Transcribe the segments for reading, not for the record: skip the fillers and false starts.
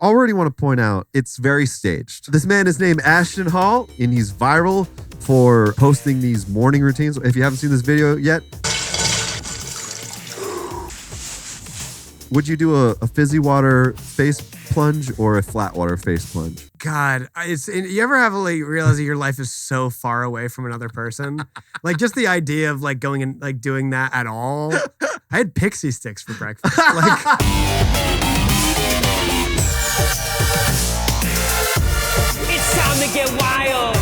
already want to point out it's very staged. This man is named Ashton Hall, and he's viral for posting these morning routines. If you haven't seen this video yet, would you do a fizzy water face plunge or a flat water face plunge? God, you ever have like realize that your life is so far away from another person? Like just the idea of like going and like doing that at all. I had pixie sticks for breakfast. Like it's time to get wild.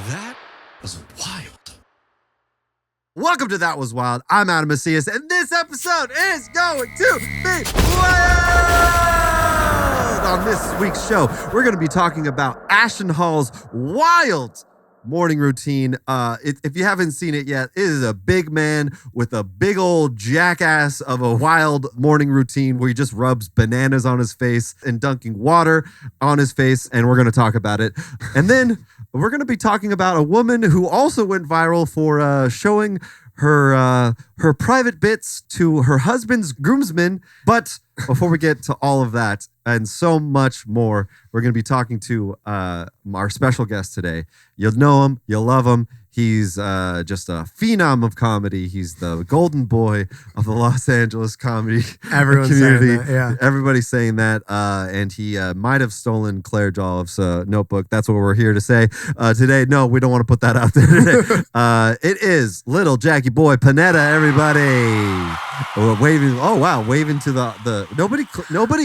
That was wild. Welcome to That Was Wild. I'm Adam Macias, and this episode is going to be wild! On this week's show, we're going to be talking about Ashton Hall's wild morning routine. If you haven't seen it yet, it is a big man with a big old jackass of a wild morning routine where he just rubs bananas on his face and dunking water on his face, and we're going to talk about it. And then we're going to be talking about a woman who also went viral for showing her private bits to her husband's groomsmen. But before we get to all of that and so much more, we're going to be talking to our special guest today. You'll know him. You'll love him. He's just a phenom of comedy. He's the golden boy of the Los Angeles comedy everyone's community. saying that, yeah. Everybody's saying that. And he might have stolen Claire Jolliffe's notebook. That's what we're here to say today. No, we don't want to put that out there today. It is little Jackie Boy Pineda, everybody. Waving. Oh, wow. Waving to the nobody.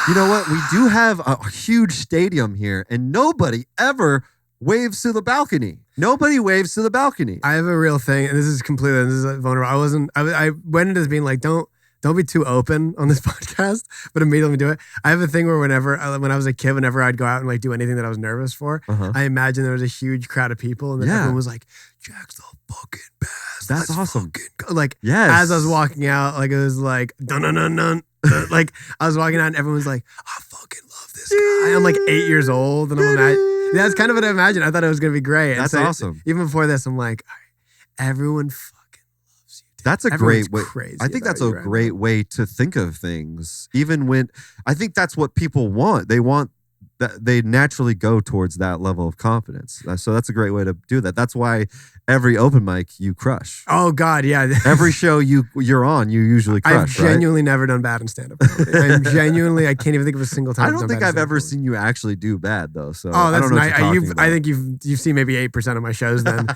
You know what? We do have a huge stadium here, and nobody ever waves to the balcony. Nobody waves to the balcony. I have a real thing, and this is vulnerable. I went into this being like, don't be too open on this podcast, but immediately do it. I have a thing where when I was a kid, whenever I'd go out and like do anything that I was nervous for, I imagine there was a huge crowd of people, and then everyone was like, Jack's the fucking best. That's awesome. Like, yes. As I was walking out, like it was like, dun dun dun dun. Like I was walking out, and everyone was like, I fucking love this guy. I'm like 8 years old, and I'm imagining. That's kind of what I imagined. I thought it was going to be great. That's awesome. Even before this, I'm like, all right, everyone fucking loves you. Dude. That's a Everyone's great way. Crazy I think that's a great way to think of things. Even when I think that's what people want. They want that they naturally go towards that level of confidence. So that's a great way to do that. That's why every open mic you crush. Oh God, yeah. Every show you're on, you usually crush. I've genuinely never done bad in stand-up. I can't even think of a single time. I don't think I've ever seen you actually do bad though. So oh, that's nice. I think you've seen maybe 8% of my shows. Then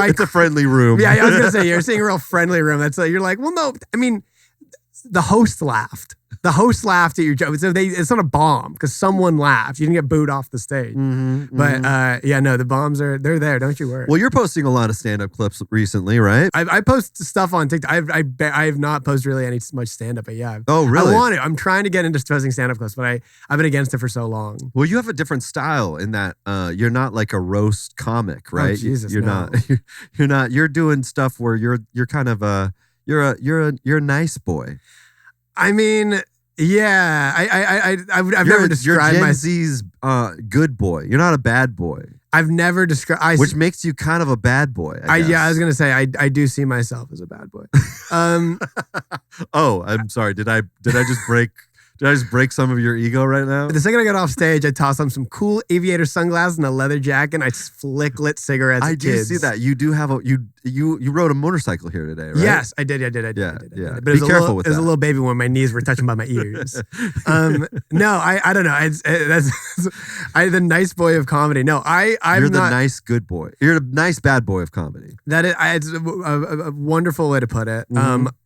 it's a friendly room. Yeah, I was gonna say you're seeing a real friendly room. That's like you're like, well, no, I mean, the host laughed. The host laughed at your joke. So it's not a bomb because someone laughed. You didn't get booed off the stage. But yeah, no, the bombs they're there. Don't you worry. Well, you're posting a lot of stand-up clips recently, right? I post stuff on TikTok. I have not posted really much stand-up, but yeah. Oh, really? I want to. I'm trying to get into posting stand-up clips, but I've been against it for so long. Well, you have a different style in that you're not like a roast comic, right? Oh, Jesus, you're no. You're not. You're doing stuff where you're kind of you're a nice boy. I mean, yeah, I've never described You're Gen Z's good boy. You're not a bad boy. I've never described, which makes you kind of a bad boy. Yeah, I was gonna say I do see myself as a bad boy. Oh, I'm sorry. Did I just break? Did I just break some of your ego right now? The second I got off stage, I tossed on some cool aviator sunglasses and a leather jacket, and I flick lit cigarettes. I do see that. You do have you rode a motorcycle here today, right? Yes, I did. Yeah. But Be careful with that. It was a little baby one. My knees were touching by my ears. No, I don't know. That's the nice boy of comedy. No, I'm You're not. the nice good boy. You're the nice bad boy of comedy. It's a wonderful way to put it.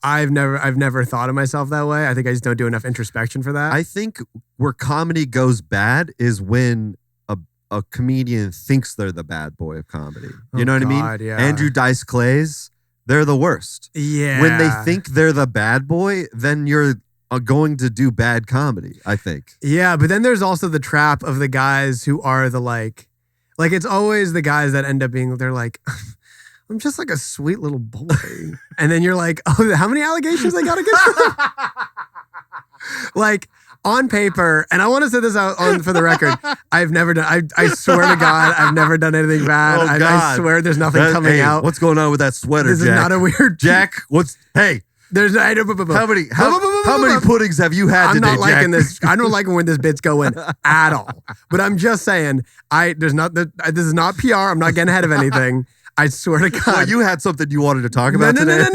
I've never thought of myself that way. I think I just don't do enough introspection for that. I think where comedy goes bad is when a comedian thinks they're the bad boy of comedy. You know what I mean? Yeah. Andrew Dice Clay's, they're the worst. Yeah. When they think they're the bad boy, then you're going to do bad comedy, I think. Yeah, but then there's also the trap of the guys who are the like it's always the guys that end up being, they're like, I'm just like a sweet little boy. And then you're like, oh, how many allegations I got against them? Like, on paper, and I want to say this out on for the record, I've never done. I swear to God, I've never done anything bad. Oh, I God. swear, there's nothing coming out. What's going on with that sweater, This Jack? is not a weird. Jack, hey, There's how many puddings have you had I'm today, not liking Jack? this. I don't like when this bit's going at all. But I'm just saying, this is not PR. I'm not getting ahead of anything. I swear to God. Well, you had something you wanted to talk about today.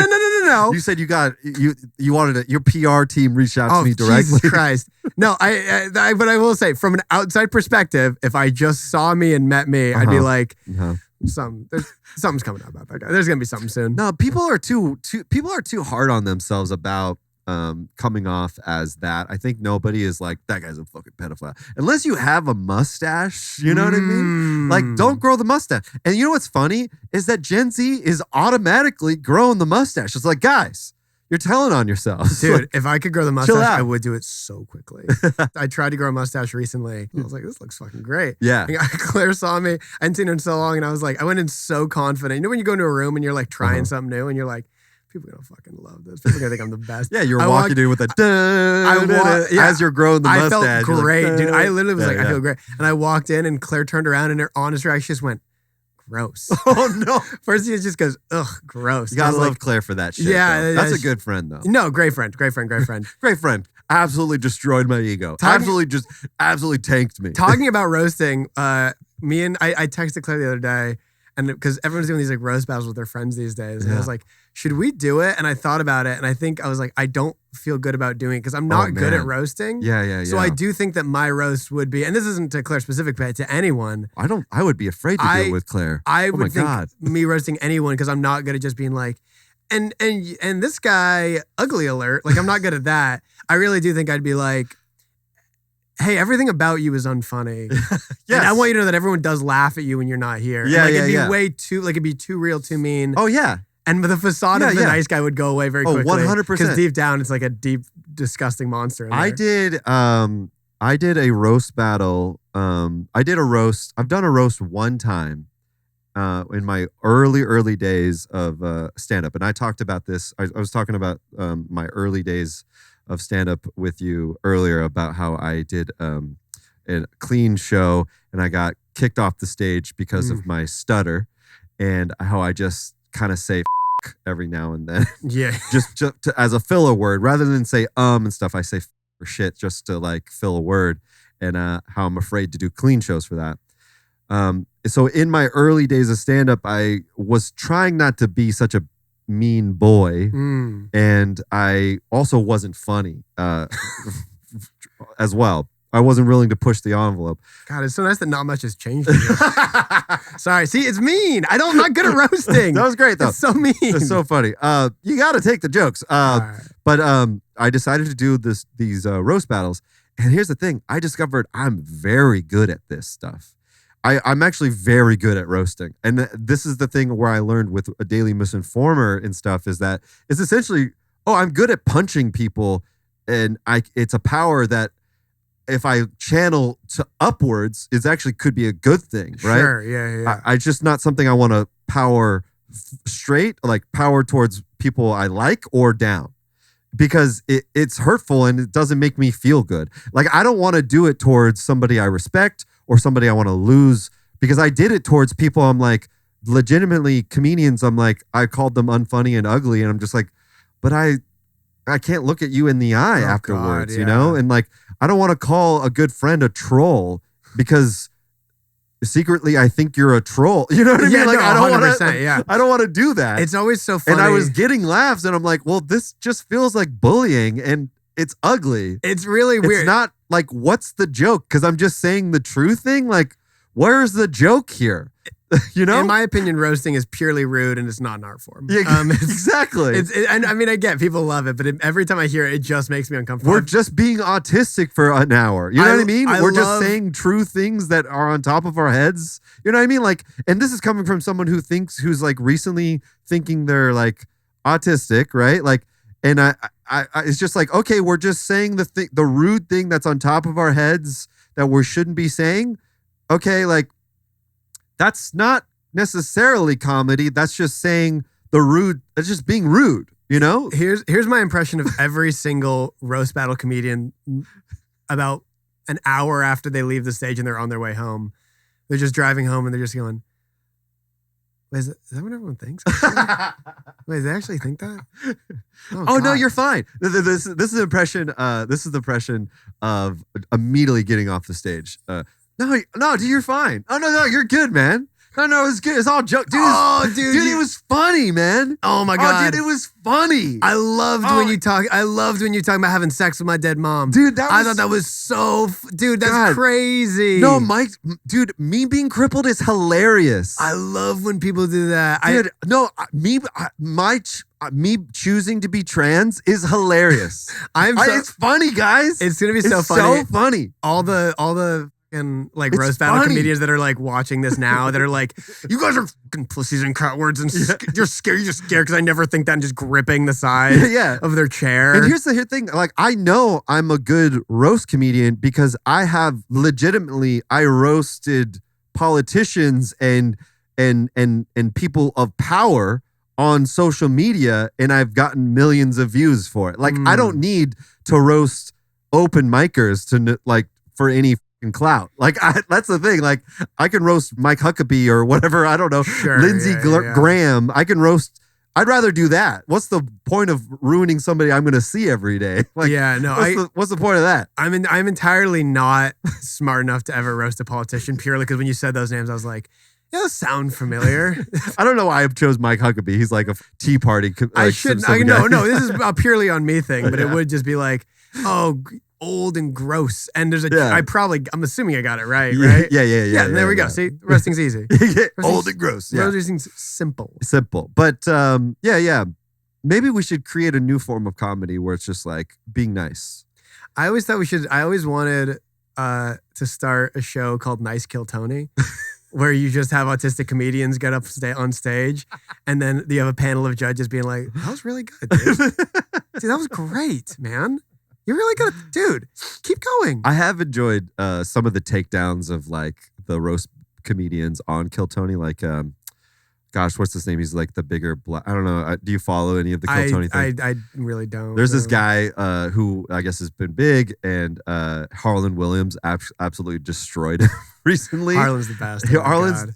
No. You said you wanted it. Your PR team reached out to me directly. Jesus Christ. No, but I will say, from an outside perspective, if I just saw me and met me, I'd be like, something's coming up about that guy. There's gonna be something soon. No, people are too hard on themselves about coming off as that. I think nobody is like, that guy's a fucking pedophile. Unless you have a mustache, you know what I mean? Like, don't grow the mustache. And you know what's funny is that Gen Z is automatically growing the mustache. It's like, guys, you're telling on yourselves. Dude, Like, if I could grow the chill mustache, out. I would do it so quickly. I tried to grow a mustache recently. I was like, this looks fucking great. Yeah. And Claire saw me. I hadn't seen her in so long, and I was like, I went in so confident. You know when you go into a room and you're like trying something new, and you're like, people are gonna fucking love this. People are gonna think I'm the best. Yeah, you're walking in with a as you're growing the mustache. I felt great, like, dude. I literally was like, yeah. I feel great. And I walked in, and Claire turned around, and her honest reaction just went, gross. Oh no! First, he just goes, ugh, gross. You gotta I was love like, Claire for that shit. Yeah, though. That's yeah, a good friend though. no, great friend. Great friend. Absolutely destroyed my ego. Absolutely tanked me. Talking about roasting, I texted Claire the other day, and because everyone's doing these like roast battles with their friends these days, and I was like, should we do it? And I thought about it, and I was like, I don't feel good about doing it because I'm not good at roasting. Yeah. So I do think that my roast would be, and this isn't to Claire specific, but to anyone. I would be afraid to do it with Claire. I Oh my would think God. me roasting anyone because I'm not good at just being like, and this guy, ugly alert. Like, I'm not good at that. I really do think I'd be like, hey, everything about you is unfunny. Yes. And I want you to know that everyone does laugh at you when you're not here. Yeah, and, like, it'd be yeah. way too, like, it'd be too real, too mean. Oh yeah. And the facade of the nice guy would go away very quickly. 100%. Because deep down, it's like a deep, disgusting monster. In there. I did a roast battle. I did a roast. I've done a roast one time in my early days of stand-up. And I talked about this. I was talking about my early days of stand-up with you earlier about how I did a clean show and I got kicked off the stage because of my stutter and how I just kind of say every now and then. Yeah. just as a filler word rather than say and stuff. I say or shit just to like fill a word and how I'm afraid to do clean shows for that. So in my early days of stand-up, I was trying not to be such a mean boy and I also wasn't funny as well. I wasn't willing to push the envelope. God, it's so nice that not much has changed. Sorry. See, it's mean. I'm not good at roasting. That was great though. It's so mean. It's so funny. You got to take the jokes. But I decided to do these roast battles. And here's the thing. I discovered I'm very good at this stuff. I'm actually very good at roasting. And this is the thing where I learned with a Daily Misinformer and stuff is that it's essentially, I'm good at punching people. And it's a power that if I channel to upwards, it actually could be a good thing, right? Sure, yeah. It's just not something I want to power straight, like power towards people I like or down. Because it's hurtful and it doesn't make me feel good. Like, I don't want to do it towards somebody I respect or somebody I want to lose because I did it towards people I'm like, legitimately comedians, I'm like, I called them unfunny and ugly and I'm just like, but I can't look at you in the eye afterwards, God, you know? And like, I don't want to call a good friend a troll because secretly I think you're a troll. You know what I mean? Like, no, I don't 100%, want to. yeah. I don't want to do that. It's always so funny. And I was getting laughs, and I'm like, well, this just feels like bullying, and it's ugly. It's really weird. It's not like, what's the joke? Because I'm just saying the true thing. Like, where's the joke here? You know? In my opinion, roasting is purely rude and it's not an art form. Yeah, exactly. And I mean, I get people love it, but every time I hear it, it just makes me uncomfortable. We're just being autistic for an hour. You know what I mean? We're just saying true things that are on top of our heads. You know what I mean? Like, and this is coming from someone who's like recently thinking they're like autistic, right? Like, and I it's just like, okay, we're just saying the rude thing that's on top of our heads that we shouldn't be saying. Okay, like, that's not necessarily comedy. That's just saying the rude. That's just being rude, you know? Here's my impression of every single roast battle comedian about an hour after they leave the stage and they're on their way home. They're just driving home and they're just going, wait, is that what everyone thinks? Wait, do they actually think that? Oh no, God. you're fine. This is the impression. This is the impression of immediately getting off the stage. No, dude, you're fine. Oh no, you're good, man. No, it's good. It's all joke, dude. Dude, it was funny, man. Oh my God. dude, it was funny. I loved when you talk about having sex with my dead mom. Dude, I thought that was so, dude, that's crazy. No, Mike, dude, me being crippled is hilarious. I love when people do that. Dude, me choosing to be trans is hilarious. It's funny, guys. It's gonna be so It's funny. so funny. All the fucking like It's roast battle funny. comedians that are like watching this now that are like, you guys are fucking pussies and coward and you're scared. You're just scared because I never think that, and just gripping the side Yeah. of their chair. And here's the thing. Like, I know I'm a good roast comedian because I have I roasted politicians and people of power on social media, and I've gotten millions of views for it. Like, I don't need to roast open micers for any fucking clout. Like, that's the thing. Like, I can roast Mike Huckabee or whatever. I don't know. Sure, Lindsey yeah. Graham. I can roast. I'd rather do that. What's the point of ruining somebody I'm going to see every day? Like, Yeah, no, what's the point of that? I'm entirely not smart enough to ever roast a politician purely because when you said those names, I was like, yeah, those sound familiar. I don't know why I chose Mike Huckabee. He's like a Tea Party. I shouldn't. No, this is a purely on me thing, but it would just be like, oh, old and gross. And there's I'm assuming I got it right? Yeah. There we go. See, roasting's easy. Old and gross. Yeah. Roasting's simple. But yeah. Maybe we should create a new form of comedy where it's just like being nice. I always wanted to start a show called Nice Kill Tony. Where you just have autistic comedians get up on stage, and then you have a panel of judges being like, that was really good, dude. Dude, that was great, man. You're really good. Dude, keep going. I have enjoyed some of the takedowns of like the roast comedians on Kill Tony. Like, what's his name? He's like the bigger black. I don't know. Do you follow any of the Kill Tony things? I really don't. There's this guy who I guess has been big, and Harlan Williams absolutely destroyed him recently. Harlan's the best.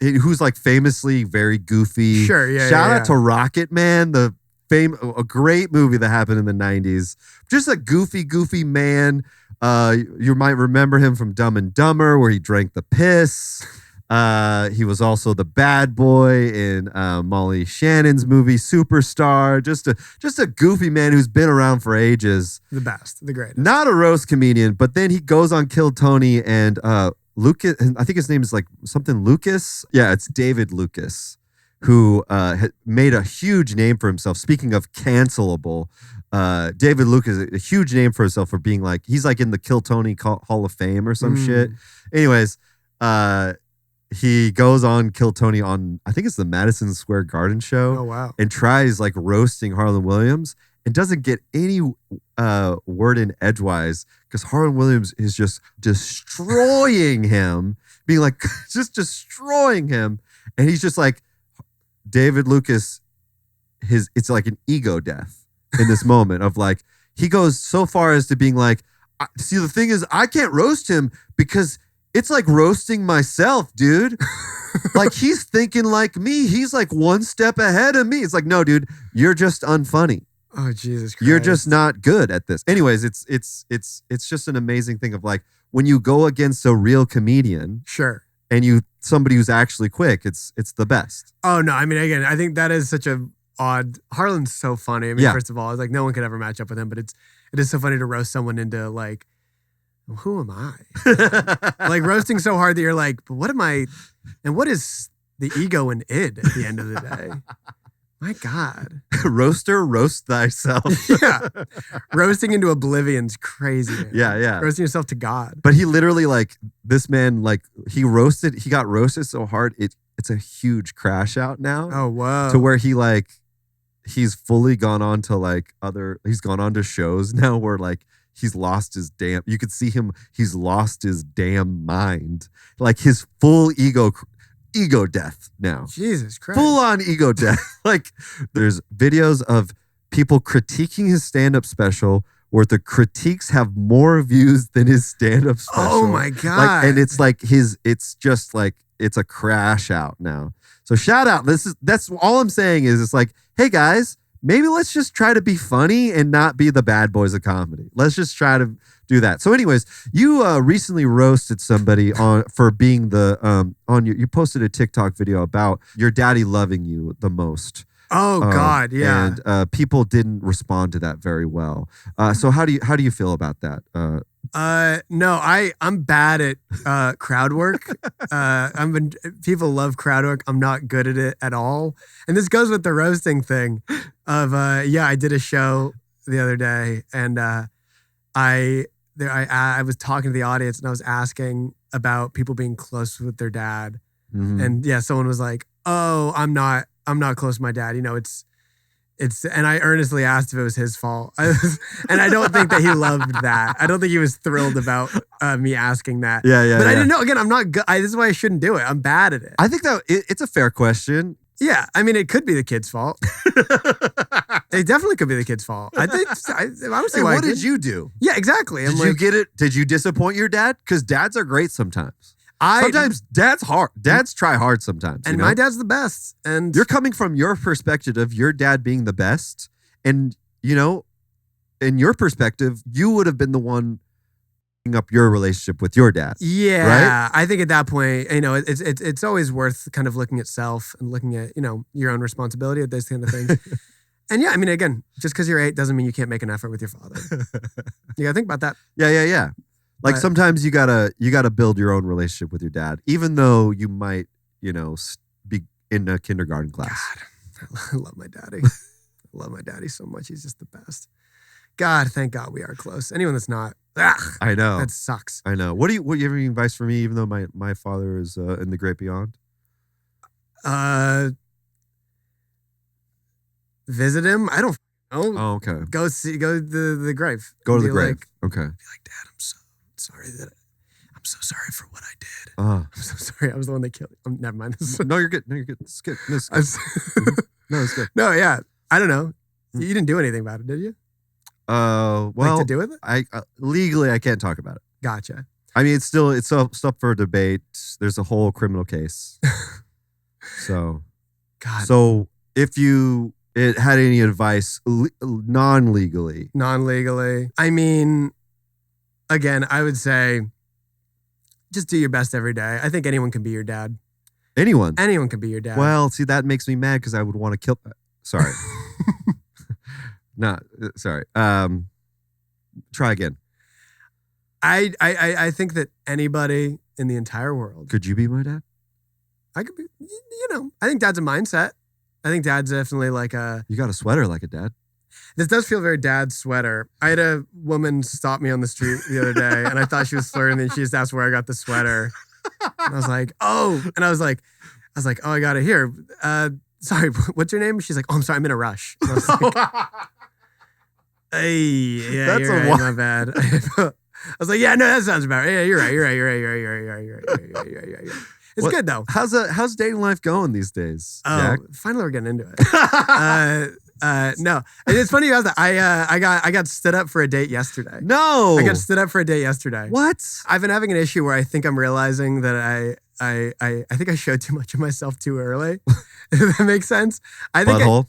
Who's like famously very goofy. Sure, yeah. Shout out to Rocket Man, a great movie that happened in the 90s. Just a goofy man. You might remember him from Dumb and Dumber, where he drank the piss. He was also the bad boy in Molly Shannon's movie Superstar. Just a goofy man who's been around for ages. The best, the greatest. Not a roast comedian, but then he goes on Kill Tony and Lucas. I think his name is like something Lucas. Yeah, it's David Lucas, who made a huge name for himself. Speaking of cancelable, David Lucas, a huge name for himself for being like, he's like in the Kill Tony Hall of Fame or some shit. Anyways, he goes on Kill Tony on, I think it's the Madison Square Garden show. Oh, wow. And tries like roasting Harlan Williams and doesn't get any word in edgewise because Harlan Williams is just destroying him, being like, just destroying him. And he's just like, David Lucas, it's like an ego death in this moment of like, he goes so far as to being like, see, the thing is, I can't roast him because it's like roasting myself, dude. Like, he's thinking like me. He's like one step ahead of me. It's like, no, dude, you're just unfunny. Oh, Jesus Christ. You're just not good at this. Anyways, it's just an amazing thing of like, when you go against a real comedian, sure, and somebody who's actually quick, it's the best. Oh no, I mean, again, I think that is such a odd. Harlan's so funny. I mean, first of all, it's like no one could ever match up with him, but it is so funny to roast someone into like, who am I? Like roasting so hard that you're like, but what am I? And what is the ego and id at the end of the day? My God. Roaster, roast thyself. Yeah. Roasting into oblivion's crazy, man. Yeah. Roasting yourself to God. But he literally, like, this man, like, he got roasted so hard, it's a huge crash out now. Oh, whoa. To where he's fully gone on to, he's gone on to shows now where, like, he's lost his you could see him, he's lost his damn mind. Like, his full ego death now. Jesus Christ. Full on ego death. Like, there's videos of people critiquing his stand-up special where the critiques have more views than his stand-up special. Oh my God. And it's like it's just like it's a crash out now. So shout out. That's all I'm saying is it's like, hey guys, maybe let's just try to be funny and not be the bad boys of comedy. Let's just try to do that. So anyways, you recently roasted somebody for being you posted a TikTok video about your daddy loving you the most. Oh God, yeah. And people didn't respond to that very well. So how do you feel about that? No, I'm bad at crowd work. People love crowd work. I'm not good at it at all. And this goes with the roasting thing of I did a show the other day and I was talking to the audience and I was asking about people being close with their dad. Mm-hmm. And someone was like, "Oh, I'm not close to my dad. It's and I earnestly asked if it was his fault. And I don't think that he loved that. I don't think he was thrilled about me asking that. Yeah. But I didn't know. Again, I'm not good. This is why I shouldn't do it. I'm bad at it. I think that it's a fair question. Yeah. I mean, it could be the kid's fault. It definitely could be the kid's fault. I think, I don't see why. What did you do? Yeah, exactly. Did you get it? Did you disappoint your dad? Because dads are great sometimes. Sometimes dad's hard. Dads try hard sometimes. And my dad's the best. And you're coming from your perspective of your dad being the best. And, in your perspective, you would have been the one up your relationship with your dad. Yeah. Right? I think at that point, it's always worth kind of looking at self and looking at, your own responsibility at those kind of things. And yeah, I mean, again, just because you're 8 doesn't mean you can't make an effort with your father. You gotta think about that. Yeah. Like sometimes you gotta build your own relationship with your dad, even though you might, be in a kindergarten class. God, I love my daddy. I love my daddy so much. He's just the best. God, thank God we are close. Anyone that's not, I know that sucks. I know. What do you have any advice for me? Even though my father is in the great beyond. Visit him. I don't know. Oh, okay. Go to the grave. Go to the Be grave. like, Okay. Be like, Dad, I'm so sorry for what I did. Uh, I'm so sorry. I was the one that killed you. Never mind. no, you're good. It's good. No, it's good. No, it's good. No, yeah. I don't know. You didn't do anything about it, did you? Well, to do with it? I legally I can't talk about it. Gotcha. I mean, it's up for debate. There's a whole criminal case. So, God. So if you had any advice non-legally, I mean, again, I would say just do your best every day. I think anyone can be your dad. Anyone can be your dad. Well, see, that makes me mad because I would want to kill. Sorry. Sorry. Try again. I think that anybody in the entire world. Could you be my dad? I could be, I think dad's a mindset. I think dad's definitely like a. You got a sweater like a dad. This does feel very dad sweater. I had a woman stop me on the street the other day and I thought she was flirting and she just asked where I got the sweater. And I was like, oh. And I was like, oh, I got it here. Sorry, what's your name? She's like, oh, I'm sorry, I'm in a rush. And I was like, hey, yeah, That's you're a right, my bad. I was like, yeah, no, that sounds about right. Yeah, you're right. It's good though. How's dating life going these days? Oh, Jack? finally we're getting into it. No, and it's funny about that. I got stood up for a date yesterday. No, I got stood up for a date yesterday. What? I've been having an issue where I think I'm realizing that I think I showed too much of myself too early. If that makes sense. I think Butthole?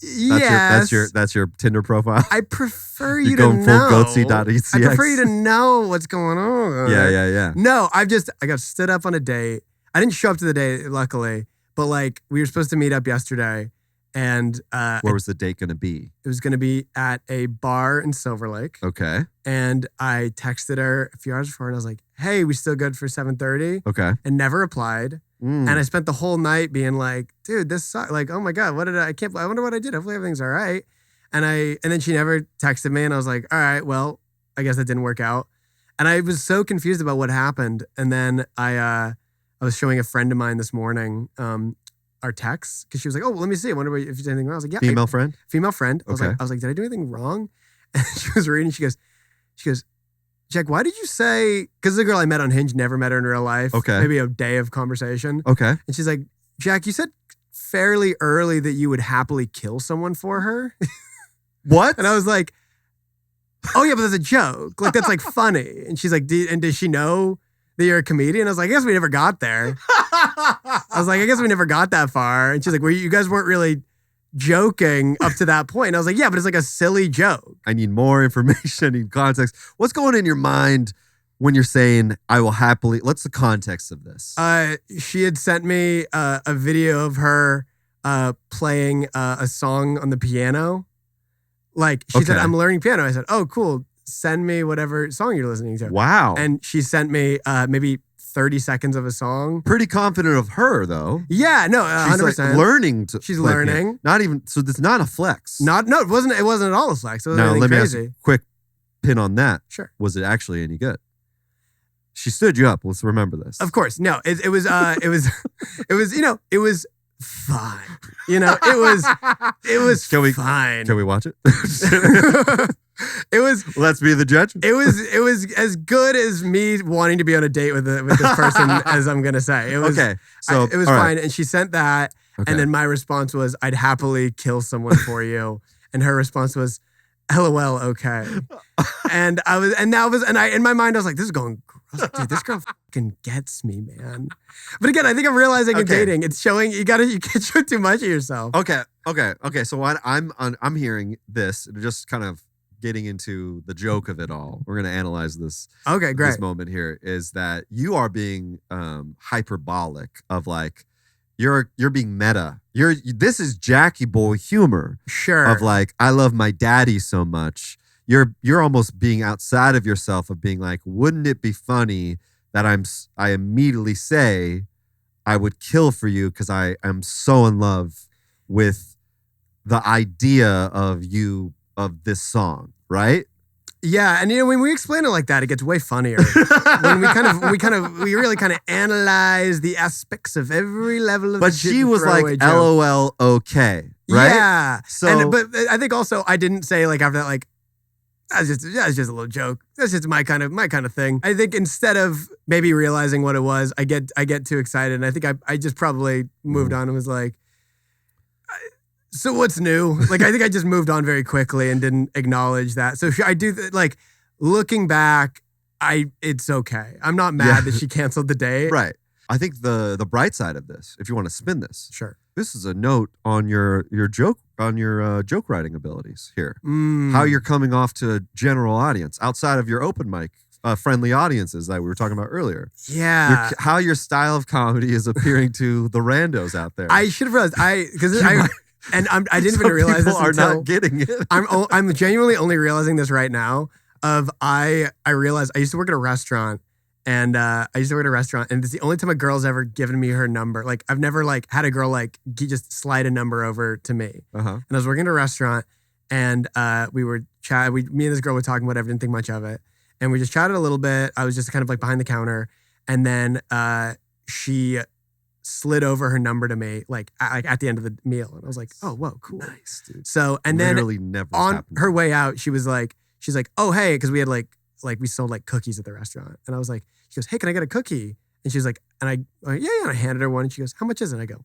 Yes. That's your Tinder profile. I prefer you you go to full know. goatsy.ecx. I prefer you to know what's going on. Yeah. No, I got stood up on a date. I didn't show up to the date, luckily, but like we were supposed to meet up yesterday, and where was the date going to be? It was going to be at a bar in Silver Lake. Okay. And I texted her a few hours before, and I was like, "Hey, we still good for 7:30?" Okay. And never replied. And I spent the whole night being like, "Dude, this sucks. Like, oh my god, what did I can't. I wonder what I did. Hopefully everything's all right." And then she never texted me, and I was like, "All right, well, I guess that didn't work out." And I was so confused about what happened. And then I was showing a friend of mine this morning our texts because she was like, "Oh, well, let me see. I wonder if there's anything wrong." I was like, "Yeah." Female friend. I was like, "Did I do anything wrong?" And she was reading. She goes, "Jack, why did you say?" Because the girl I met on Hinge, never met her in real life. Okay. Maybe a day of conversation. Okay. And she's like, "Jack, you said fairly early that you would happily kill someone for her." What? And I was like, oh yeah, but that's a joke. Like, that's like funny. And she's like, and does she know that you're a comedian? I was like, I guess we never got there. I was like, I guess we never got that far. And she's like, well, you guys weren't really joking up to that point. And I was like, yeah, but it's like a silly joke. I need more information. I need context. What's going in your mind when you're saying, I will happily, what's the context of this? She had sent me a video of her playing a song on the piano. Like, she said, I'm learning piano. I said, oh, cool. Send me whatever song you're listening to. Wow. And she sent me maybe 30 seconds of a song. Pretty confident of her, though. Yeah, no, 100%. She's like learning to She's play learning. piano. Not even, so it's not a flex. No, it wasn't at all a flex. It wasn't Now, anything let me ask crazy. you a quick pin on that. Sure. Was it actually any good? She stood you up. Let's remember this. Of course. No, it was it was fine. It was fine. Can we watch it? It was. Let's be the judge. It was as good as me wanting to be on a date with this person as I'm gonna say. It was okay. So it was fine. Right. And she sent that, and then my response was, "I'd happily kill someone for you." And her response was, "LOL, okay." And in my mind I was like, "This is going." I was like, "Dude, this girl fucking gets me, man." But again, I think I'm realizing in dating, it's showing you can't show too much of yourself. Okay. So what I'm hearing this, and just kind of getting into the joke of it all. We're gonna analyze this. Okay, great. This moment here is that you are being hyperbolic of like you're being meta. This is Jackie boy humor. Sure. Of like, I love my daddy so much. You're almost being outside of yourself of being like, wouldn't it be funny that I immediately say I would kill for you because I am so in love with the idea of you of this song, right? Yeah, and when we explain it like that, it gets way funnier. When we really kind of analyze the aspects of every level of. But she was like, "LOL, okay," right? Yeah. So, but I think also I didn't say like after that like. That's just a little joke. That's just my kind of thing. I think instead of maybe realizing what it was, I get too excited, and I think I just probably moved on and was like, so what's new? Like I think I just moved on very quickly and didn't acknowledge that. So I do like looking back, it's okay. I'm not mad that she canceled the date. Right. I think the bright side of this, if you want to spin this, sure. This is a note on your joke writing abilities here. How you're coming off to a general audience outside of your open mic friendly audiences that we were talking about earlier. Yeah. How your style of comedy is appearing to the randos out there. I should have realized I didn't even realize this are until not getting it. I'm genuinely only realizing this right now. I realized I used to work at a restaurant. And it's the only time a girl's ever given me her number. Like, I've never, like, had a girl, like, just slide a number over to me. Uh-huh. And I was working at a restaurant, and we were me and this girl were talking, whatever, didn't think much of it. And we just chatted a little bit. I was just kind of, like, behind the counter. And then she slid over her number to me, like at the end of the meal. And I was like, oh, whoa, cool. Nice, dude. So, and literally then never on happened. her way out, she's like, oh, hey, because we had, like we sold, like, cookies at the restaurant. And I was like, she goes, hey, can I get a cookie? And she's like, and I yeah. And I handed her one, and she goes, how much is it? And I go,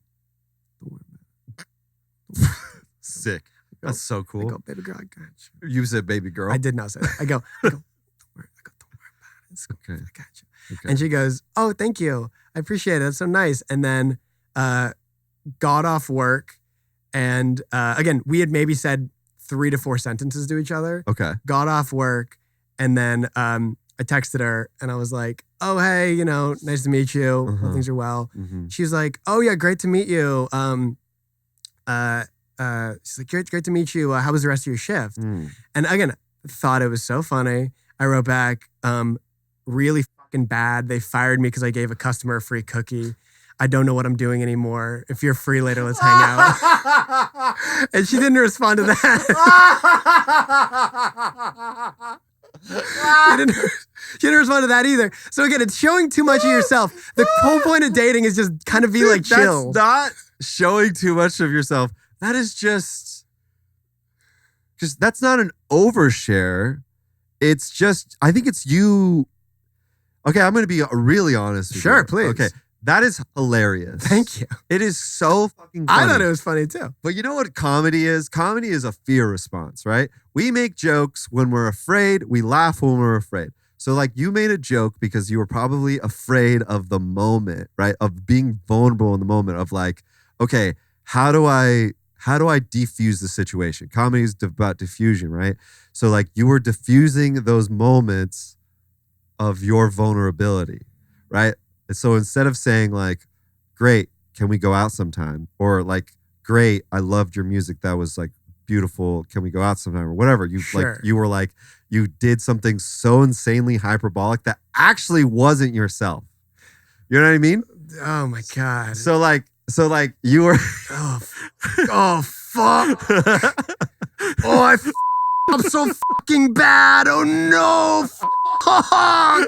sick. That's so cool. I go, baby girl, I got you. You said baby girl. I did not say that. I go, don't worry about it. It's okay. I got you. Okay. And she goes, oh, thank you. I appreciate it. That's so nice. And then got off work, and again, we had maybe said 3 to 4 sentences to each other. Okay. Got off work, and then I texted her, and I was like, oh, hey, nice to meet you. Uh-huh. Hope things are well. Mm-hmm. She was like, oh, yeah, great to meet you. She's like, great to meet you. How was the rest of your shift? And again, thought it was so funny. I wrote back, really fucking bad. They fired me because I gave a customer a free cookie. I don't know what I'm doing anymore. If you're free later, let's hang out. And she didn't respond to that. She didn't respond to that either. So again, it's showing too much of yourself. The whole point of dating is just kind of be like chill. That's not showing too much of yourself. That is just that's not an overshare. It's just, I think it's you. Okay, I'm going to be really honest with you. Sure, please. Okay, That is hilarious. Thank you. It is so fucking funny. I thought it was funny too. But you know what comedy is? Comedy is a fear response, right? We make jokes when we're afraid. We laugh when we're afraid. So like you made a joke because you were probably afraid of the moment, right? Of being vulnerable in the moment of like, okay, how do I defuse the situation? Comedy is about diffusion, right? So like you were diffusing those moments of your vulnerability, right? And so instead of saying like, great, can we go out sometime? Or like, great, I loved your music. That was like beautiful. Can we go out sometime? Or whatever. You were like, you did something so insanely hyperbolic that actually wasn't yourself. You know what I mean? Oh my God. So like you were. Oh fuck. I'm so fucking bad. Oh no. Fuck. I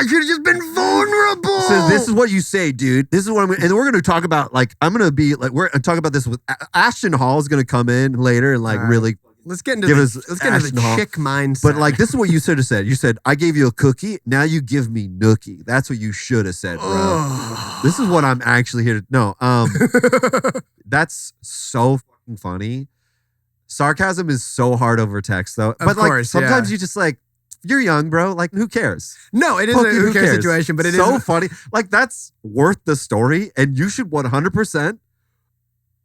should have just been vulnerable. So this is what you say, dude. This is what and we're going to talk about, like, I'm going to be like, we're going to talk about this with Ashton Hall is going to come in later and like really. Let's get into the chick mindset. But like, this is what you should have said. You said, I gave you a cookie. Now you give me nookie. That's what you should have said, bro. This is what I'm actually here to. No, that's so fucking funny. Sarcasm is so hard over text, though. But like, sometimes you just like, you're young, bro. Like, who cares? No, it is a who cares situation, but it is so funny. Like, that's worth the story, and you should 100%.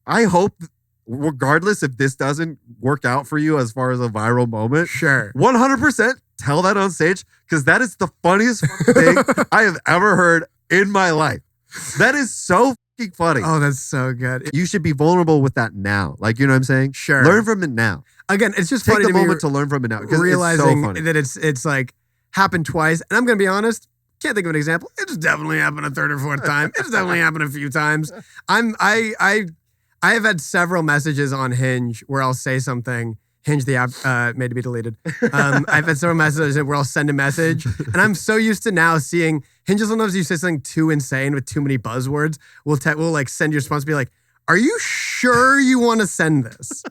I hope, regardless if this doesn't work out for you as far as a viral moment, sure, 100% tell that on stage, because that is the funniest thing I have ever heard in my life. That is so fucking funny. Oh, that's so good. You should be vulnerable with that now. Like, you know what I'm saying? Sure. Learn from it now. Again, it's just Take funny the to moment to learn from it now, because realizing it's so funny. that it's like happened twice. And I'm going to be honest, can't think of an example. It's definitely happened a third or fourth time. It's definitely happened a few times. I have had several messages on Hinge where I'll say something. Hinge, the app, made to be deleted. I've had several messages where I'll send a message, and I'm so used to now seeing Hinge. Sometimes you say something too insane with too many buzzwords. We'll like send your response, be like, "Are you sure you want to send this?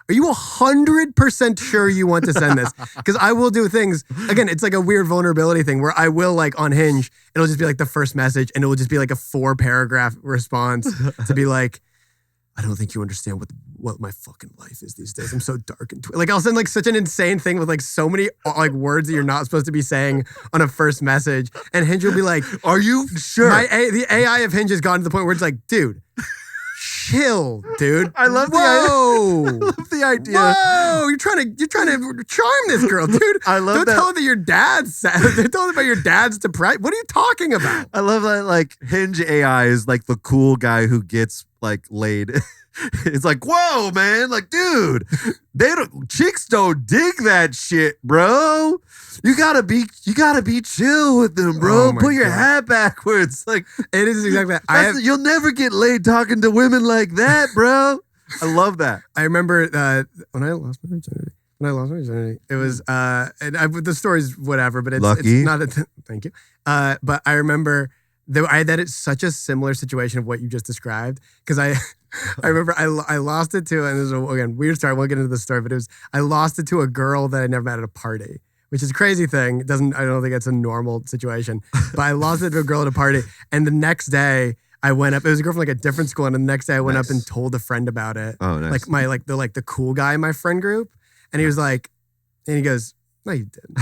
Are you 100% sure you want to send this?" Because I will do things. Again, it's like a weird vulnerability thing where I will, like, on Hinge, it'll just be like the first message, and it will just be like a 4-paragraph response to be like, I don't think you understand what my fucking life is these days. I'm so dark and like, I'll send like such an insane thing with like so many like words that you're not supposed to be saying on a first message. And Hinge will be like, "Are you sure?" The AI of Hinge has gotten to the point where it's like, dude, chill, dude. I love the idea. Whoa, you're trying to charm this girl, dude. I love Don't that. tell her that your dad's sad. Don't tell her about your dad's depressed. What are you talking about? I love that, like, Hinge AI is like the cool guy who gets like laid. It's like, whoa, man, like, dude, chicks don't dig that shit, bro. You gotta be chill with them, bro. Oh my Put your God. hat backwards. Like, It is exactly that. you'll never get laid talking to women like that, bro. I love that. I remember when I lost my virginity. It was the story's whatever, but it's Lucky. not a thank you. But I remember that it's such a similar situation of what you just described, because I remember I lost it to, and this is again weird story. I won't get into the story, but I lost it to a girl that I never met at a party, which is a crazy thing. I don't think it's a normal situation, but I lost it to a girl at a party, and the next day I went up. It was a girl from like a different school, and the next day I went up and told a friend about it. Oh, nice. Like the cool guy in my friend group, and he was like, and he goes, "No, you didn't."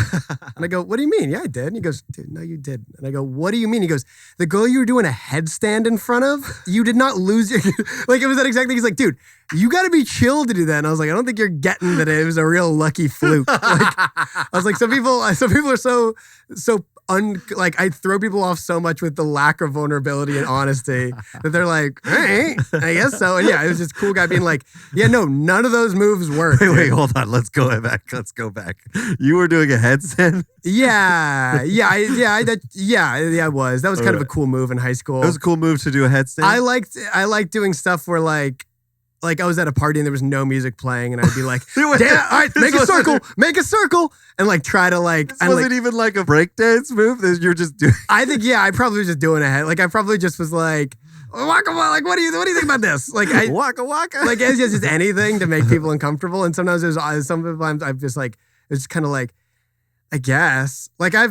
And I go, "What do you mean?" "Yeah, I did." And he goes, "Dude, no, you didn't." And I go, "What do you mean?" He goes, "The girl you were doing a headstand in front of, you did not lose your," like, it was that exact thing. He's like, "Dude, you got to be chill to do that." And I was like, "I don't think you're getting that it was a real lucky fluke." Like, I was like, some people are so like, I throw people off so much with the lack of vulnerability and honesty that they're like, "All right, I guess so." And yeah, it was this cool guy being like, "Yeah, no, none of those moves work." Wait, hold on. Let's go back. You were doing a headstand? Yeah, I was. That was kind of a cool move in high school. It was a cool move to do a headstand? I liked doing stuff where like I was at a party and there was no music playing, and I'd be like, "Damn, all right, make a circle," and like try to like. This wasn't even like a breakdance move. You're just doing. I think I probably was just doing a head. Like, I probably just was like, "Waka waka," like, what do you think about this? Like, waka waka. Like, it's just anything to make people uncomfortable. And sometimes sometimes I've just like, it's kind of like, I guess. Like I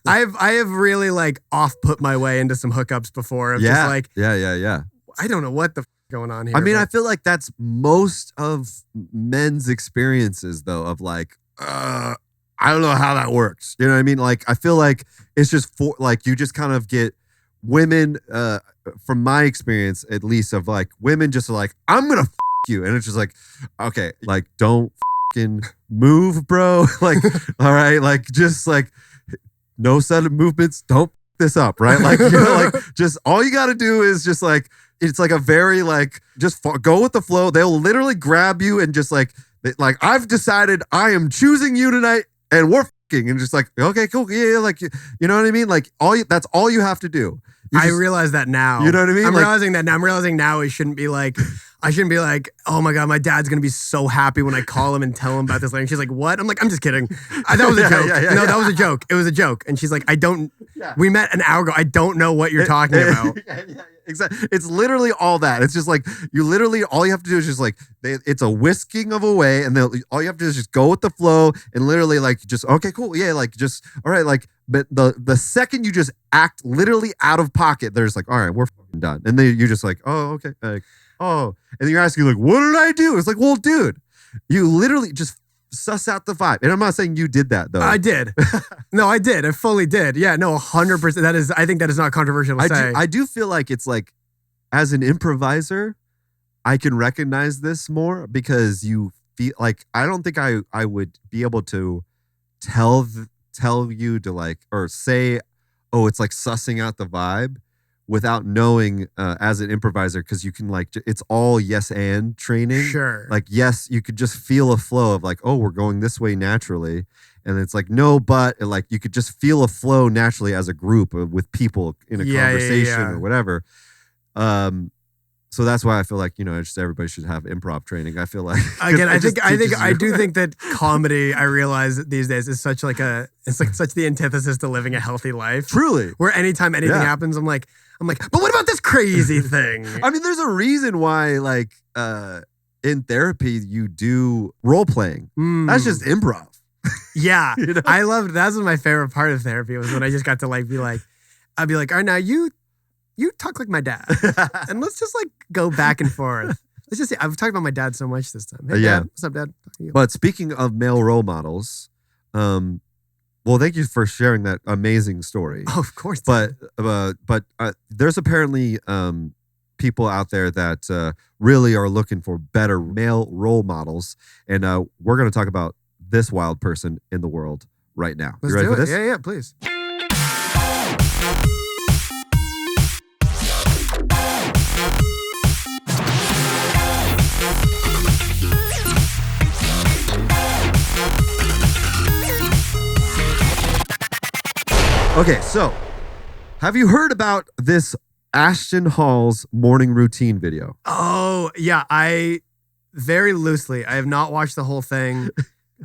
have really like off put my way into some hookups before. Of just like, yeah. I don't know what the going on here. I mean, but I feel like that's most of men's experiences, though, of like, I don't know how that works. You know what I mean? Like, I feel like it's just for like you just kind of get women, from my experience at least, of like women just are like, I'm gonna you, and it's just like, okay, like don't move, bro. Like, all right, like just like no sudden movements. Don't this up, right? Like, you know, like just all you got to do is just like it's like a very like just go with the flow. They'll literally grab you and just like I've decided I am choosing you tonight, and we're and just like okay, cool, yeah, like you know what I mean? Like that's all you have to do. I realize that now. You know what I mean? I'm realizing that now. I'm realizing now I shouldn't be like, oh my God, my dad's going to be so happy when I call him and tell him about this later. And she's like, what? I'm like, I'm just kidding. That was a joke. That was a joke. It was a joke. And she's like, we met an hour ago. I don't know what you're talking about. Exactly. It's literally all that. It's just like you literally all you have to do is just like it's a whisking of away, and all you have to do is just go with the flow and literally like just okay, cool, yeah, like just all right, like but the second you just act literally out of pocket, there's like all right, we're fucking done, and then you're just like oh okay, like oh, and then you're asking like what did I do? It's like well, dude, you literally just suss out the vibe, and I'm not saying you did that though. I did. No, I did. I fully did. Yeah, no, 100%. That is. I think that is not controversial to say. I do feel like it's like, as an improviser, I can recognize this more because you feel like I don't think I would be able to tell you to like or say, oh, it's like sussing out the vibe without knowing as an improviser, because you can like it's all yes and training. Sure. Like yes, you could just feel a flow of like, oh, we're going this way naturally. And it's like no, but like you could just feel a flow naturally as a group with people in a conversation or whatever. So that's why I feel like, you know, just everybody should have improv training. I feel like again, I do think that comedy, I realize these days is such like such the antithesis to living a healthy life. Truly. Where anytime anything happens, I'm like, but what about this crazy thing? I mean, there's a reason why like in therapy you do role playing. That's just improv. Yeah. You know? I loved that was my favorite part of therapy was when I just got to like be like, I'd be like, all right, now you talk like my dad. And let's just like go back and forth. Let's just see. I've talked about my dad so much this time. Hey, yeah. Dad, what's up, Dad? But speaking of male role models, well, thank you for sharing that amazing story. Oh, of course. But there's apparently people out there that really are looking for better male role models. And we're going to talk about this wild person in the world right now. Let's you ready do for it. this? Yeah, please. Okay, so have you heard about this Ashton Hall's morning routine video? Oh, yeah. Very loosely. I have not watched the whole thing.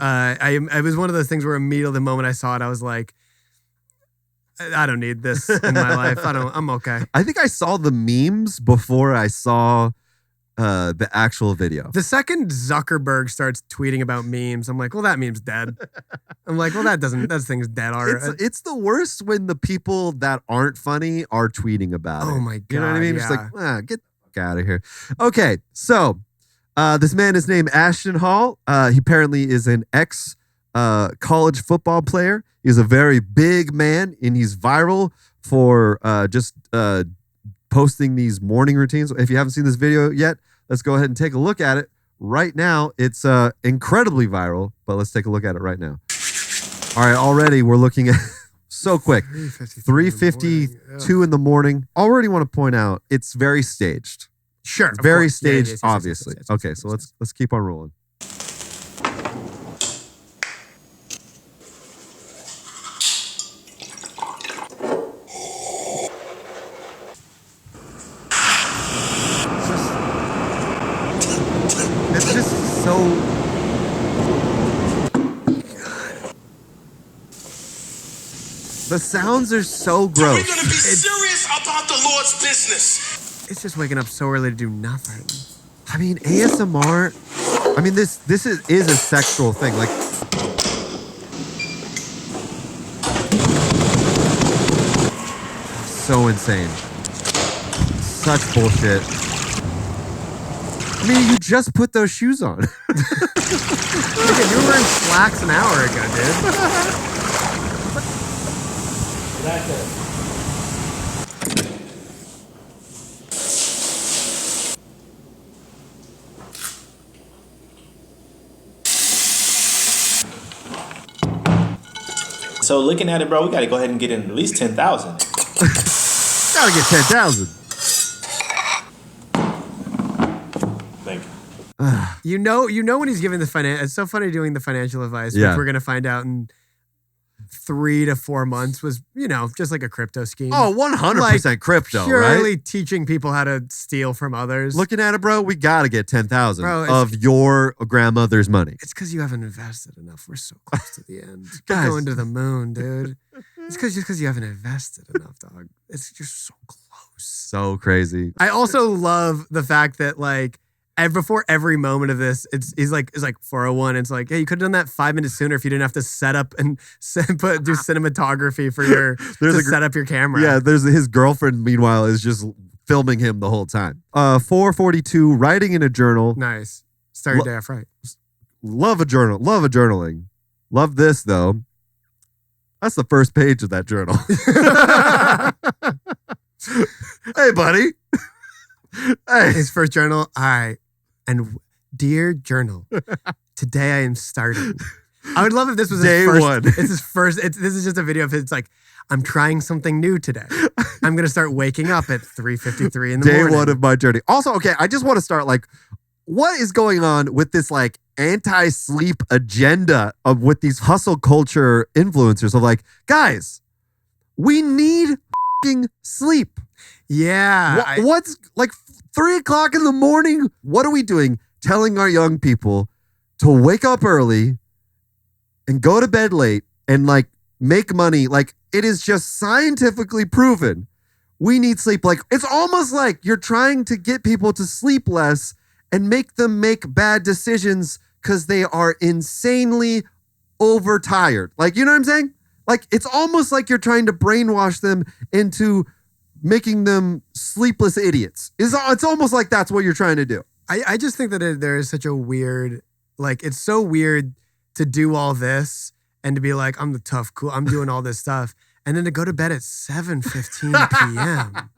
It was one of those things where immediately the moment I saw it, I was like, I don't need this in my life. I'm okay. I think I saw the memes before I saw the actual video. The second Zuckerberg starts tweeting about memes, I'm like, well, that meme's dead. I'm like, well, that thing's dead already. It's the worst when the people that aren't funny are tweeting about it. Oh my God. You know what I mean? Yeah. Just like, get the fuck out of here. Okay, so this man is named Ashton Hall. He apparently is an ex college football player. He's a very big man, and he's viral for just posting these morning routines. If you haven't seen this video yet, let's go ahead and take a look at it right now. It's incredibly viral, but let's take a look at it right now. All right, already we're looking at so quick. 3:52 in the morning. Already want to point out it's very staged. Sure. It's very course. staged, Yes, obviously. yes. Okay, so let's keep on rolling. It's just so. The sounds are so gross. We're gonna be serious about the Lord's business. It's just waking up so early to do nothing. I mean, ASMR. I mean, this is a sexual thing. Like, so insane. Such bullshit. I mean, you just put those shoes on. Look at, you were wearing slacks an hour ago, dude. So looking at it, bro, we got to go ahead and get in at least 10,000. Gotta get 10,000. Thank you. You know when he's giving the financial. It's so funny doing the financial advice, Yeah. which we're gonna find out in 3 to 4 months was, just like a crypto scheme. Oh, 100% crypto, purely right? teaching people how to steal from others. Looking at it, bro, we gotta get 10,000 Bro, of your grandmother's money. It's because you haven't invested enough. We're so close to the end. Guys. We're going to the moon, dude. It's because you haven't invested enough, dog. It's just so close. So crazy. I also love the fact that before every moment of this, it's like 401. It's like, hey, you could have done that 5 minutes sooner if you didn't have to set up and do cinematography for your set up your camera. Yeah, there's his girlfriend, meanwhile, is just filming him the whole time. 442, writing in a journal. Nice. Start your day off right. Love a journal. Love a journaling. Love this, though. That's the first page of that journal. Hey, buddy. Hey. His first journal, and dear journal, today I am starting. I would love if this was Day his first. one. It's his first. This is just a video of his I'm trying something new today. I'm gonna start waking up at 3:53 in the morning. Day one of my journey. Also, okay, I just want to start what is going on with this anti-sleep agenda with these hustle culture influencers of guys, we need f***ing sleep. Yeah. What's 3 o'clock in the morning? What are we doing? Telling our young people to wake up early and go to bed late and make money. It is just scientifically proven. We need sleep. It's almost like you're trying to get people to sleep less and make them make bad decisions because they are insanely overtired. You know what I'm saying? It's almost like you're trying to brainwash them into making them sleepless idiots. It's almost like that's what you're trying to do. I just think that there is such a weird, it's so weird to do all this and to be like, I'm the tough, cool, I'm doing all this stuff. And then to go to bed at 7:15 p.m.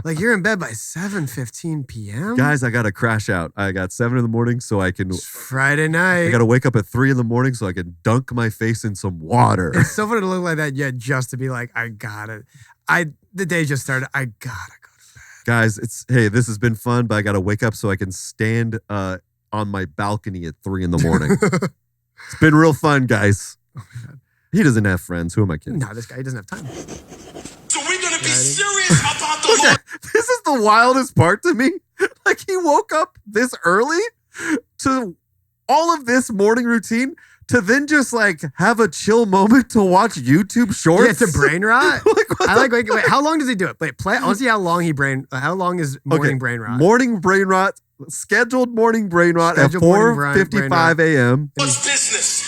You're in bed by 7:15 p.m.? Guys, I got to crash out. I got 7 in the morning so I can... It's Friday night. I got to wake up at 3 in the morning so I can dunk my face in some water. It's so funny to look like that, yet just to be like, I got it. The day just started. I gotta go to bed. Guys, this has been fun, but I got to wake up so I can stand on my balcony at 3 in the morning. It's been real fun, guys. Oh my God. He doesn't have friends. Who am I kidding? No, this guy doesn't have time. So we're gonna be serious about the Lord. This is the wildest part to me. He woke up this early to all of this morning routine to then just have a chill moment to watch YouTube shorts. Yeah, to brain rot. What Wait, how long does he do it? Wait, I want to see how long how long is morning brain rot? Morning brain rot, scheduled morning brain rot at Scheduled morning brain 4:55 a.m. What's business?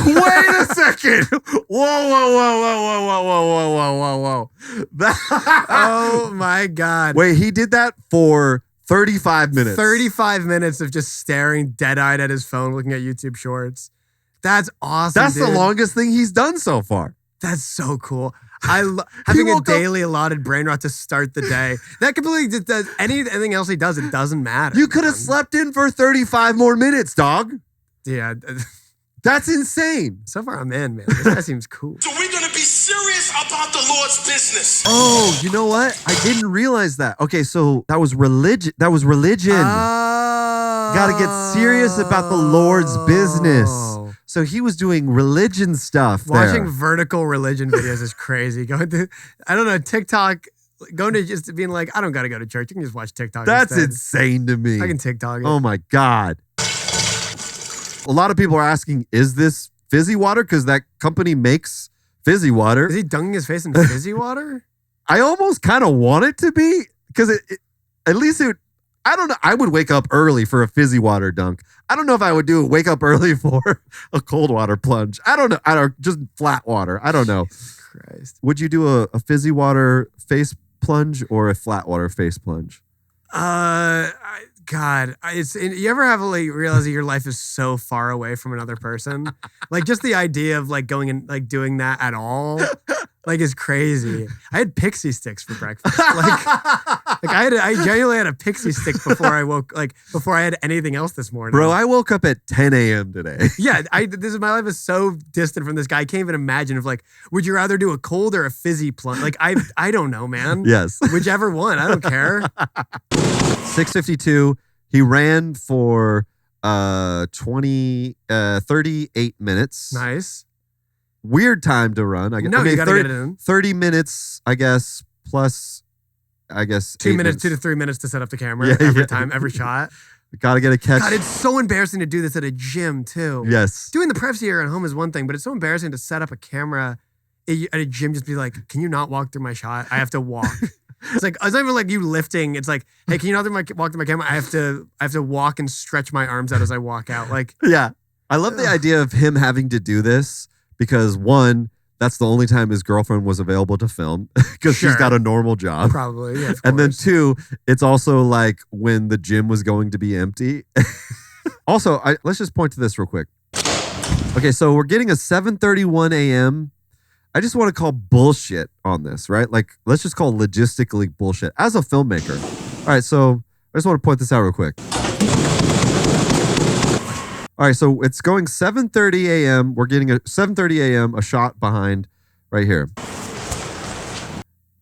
Wait a second. Whoa. Oh my God. Wait, he did that for 35 minutes. 35 minutes of just staring dead-eyed at his phone, looking at YouTube shorts. That's awesome. That's the dude. longest thing he's done so far. That's so cool. Having a woke up- daily allotted brain rot to start the day. That completely just does anything else he does, it doesn't matter. You could have man. slept in for 35 more minutes, dog. Yeah. That's insane. So far I'm in, man. This guy seems cool. So we're gonna be serious about the Lord's business. Oh, you know what? I didn't realize that. Okay, so that was religion. Got to get serious about the Lord's business. So he was doing religion stuff Watching there. vertical religion videos is crazy. Going to, I don't know, TikTok, going to just being like, I don't got to go to church. You can just watch TikTok That's instead. insane to me. I can TikTok it. Oh my God. A lot of people are asking, is this fizzy water? Because that company makes fizzy water. Is he dunking his face in fizzy water? I almost kind of want it to be because at least I don't know. I would wake up early for a fizzy water dunk. I don't know if I would wake up early for a cold water plunge. I don't know. Just flat water. I don't know. Christ. Would you do a fizzy water face plunge or a flat water face plunge? You ever have like realize that your life is so far away from another person? Like just the idea of like going and like doing that at all, like is crazy. I had pixie sticks for breakfast. I genuinely had a pixie stick before I had anything else this morning. Bro, I woke up at 10 a.m. today. Yeah, my life is so distant from this guy. I can't even imagine if like, would you rather do a cold or a fizzy plunge? Like I don't know, man. Yes. Whichever one, I don't care. 6:52. He ran for 38 minutes. Nice. Weird time to run. You gotta get it in. 30 minutes, I guess, plus, I guess, 2 minutes, 2 to 3 minutes to set up the camera every shot. Gotta get a catch. God, it's so embarrassing to do this at a gym too. Yes. Doing the privacy area at home is one thing, but it's so embarrassing to set up a camera at a gym. Just be like, can you not walk through my shot? I have to walk. It's like it's not even like you lifting. It's like, hey, can you not walk through my camera? I have to walk and stretch my arms out as I walk out. Like, yeah, I love the idea of him having to do this because one, that's the only time his girlfriend was available to film because she's got a normal job. Probably, yeah. And then two, it's also like when the gym was going to be empty. Also, let's just point to this real quick. Okay, so we're getting a 7:31 a.m. I just want to call bullshit on this, right? Like, let's just call logistically bullshit as a filmmaker. All right, so I just want to point this out real quick. All right, so it's going 7:30 a.m. We're getting a 7:30 a.m. a shot behind right here.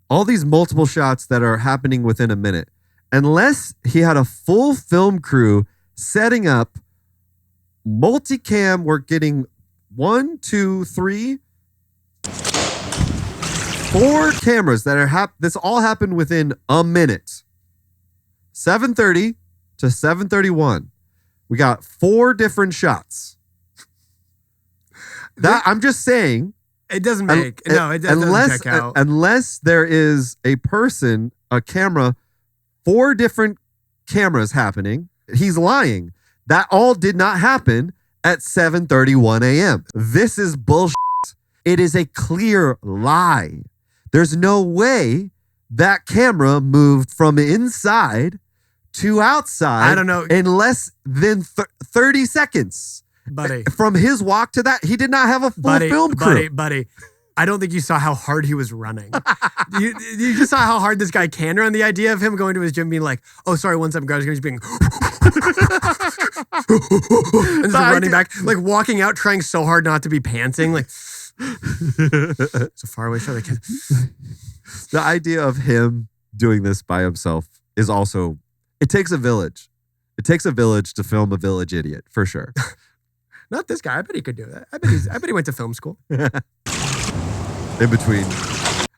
All these multiple shots that are happening within a minute. Unless he had a full film crew setting up multicam, we're getting 1, 2, 3, 4 cameras that are this all happened within a minute. 7:30 to 7:31. We got 4 different shots. That I'm just saying. It doesn't make it doesn't check out. Unless there is a camera, 4 different cameras happening. He's lying. That all did not happen at 7:31 a.m. This is bullshit. It is a clear lie. There's no way that camera moved from inside to outside. I don't know. In less than 30 seconds. Buddy. From his walk to that, he did not have a full film crew. Buddy. I don't think you saw how hard he was running. you just saw how hard this guy can run. The idea of him going to his gym being like, oh, sorry, 1 second, guys, he's being and just running back, like walking out, trying so hard not to be panting, like so far away shot. The idea of him doing this by himself is also, it takes a village. It takes a village to film a village idiot, for sure. Not this guy. I bet he could do that. I bet he went to film school. In between.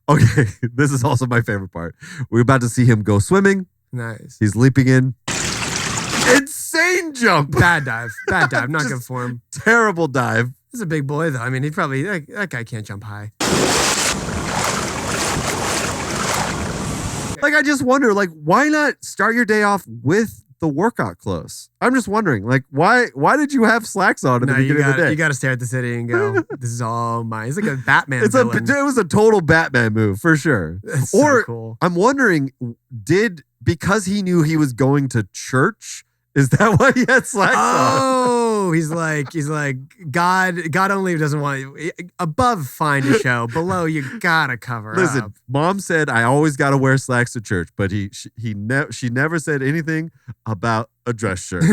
Okay, this is also my favorite part. We're about to see him go swimming. Nice. He's leaping in. Insane jump. Bad dive. Not good for him. Terrible dive. He's a big boy, though. I mean, he probably, that guy can't jump high. Like, I just wonder, like, why not start your day off with the workout clothes? I'm just wondering, like, why did you have slacks on at the beginning of the day? You got to stare at the city and go, this is all mine. It's like a Batman villain. It was a total Batman move, for sure. That's so cool. I'm wondering, because he knew he was going to church, is that why he had slacks on? Oh, he's like, God only doesn't want you. Above, fine to show. Below, you gotta cover Listen, up. Mom said I always gotta wear slacks to church, but she never said anything about a dress shirt.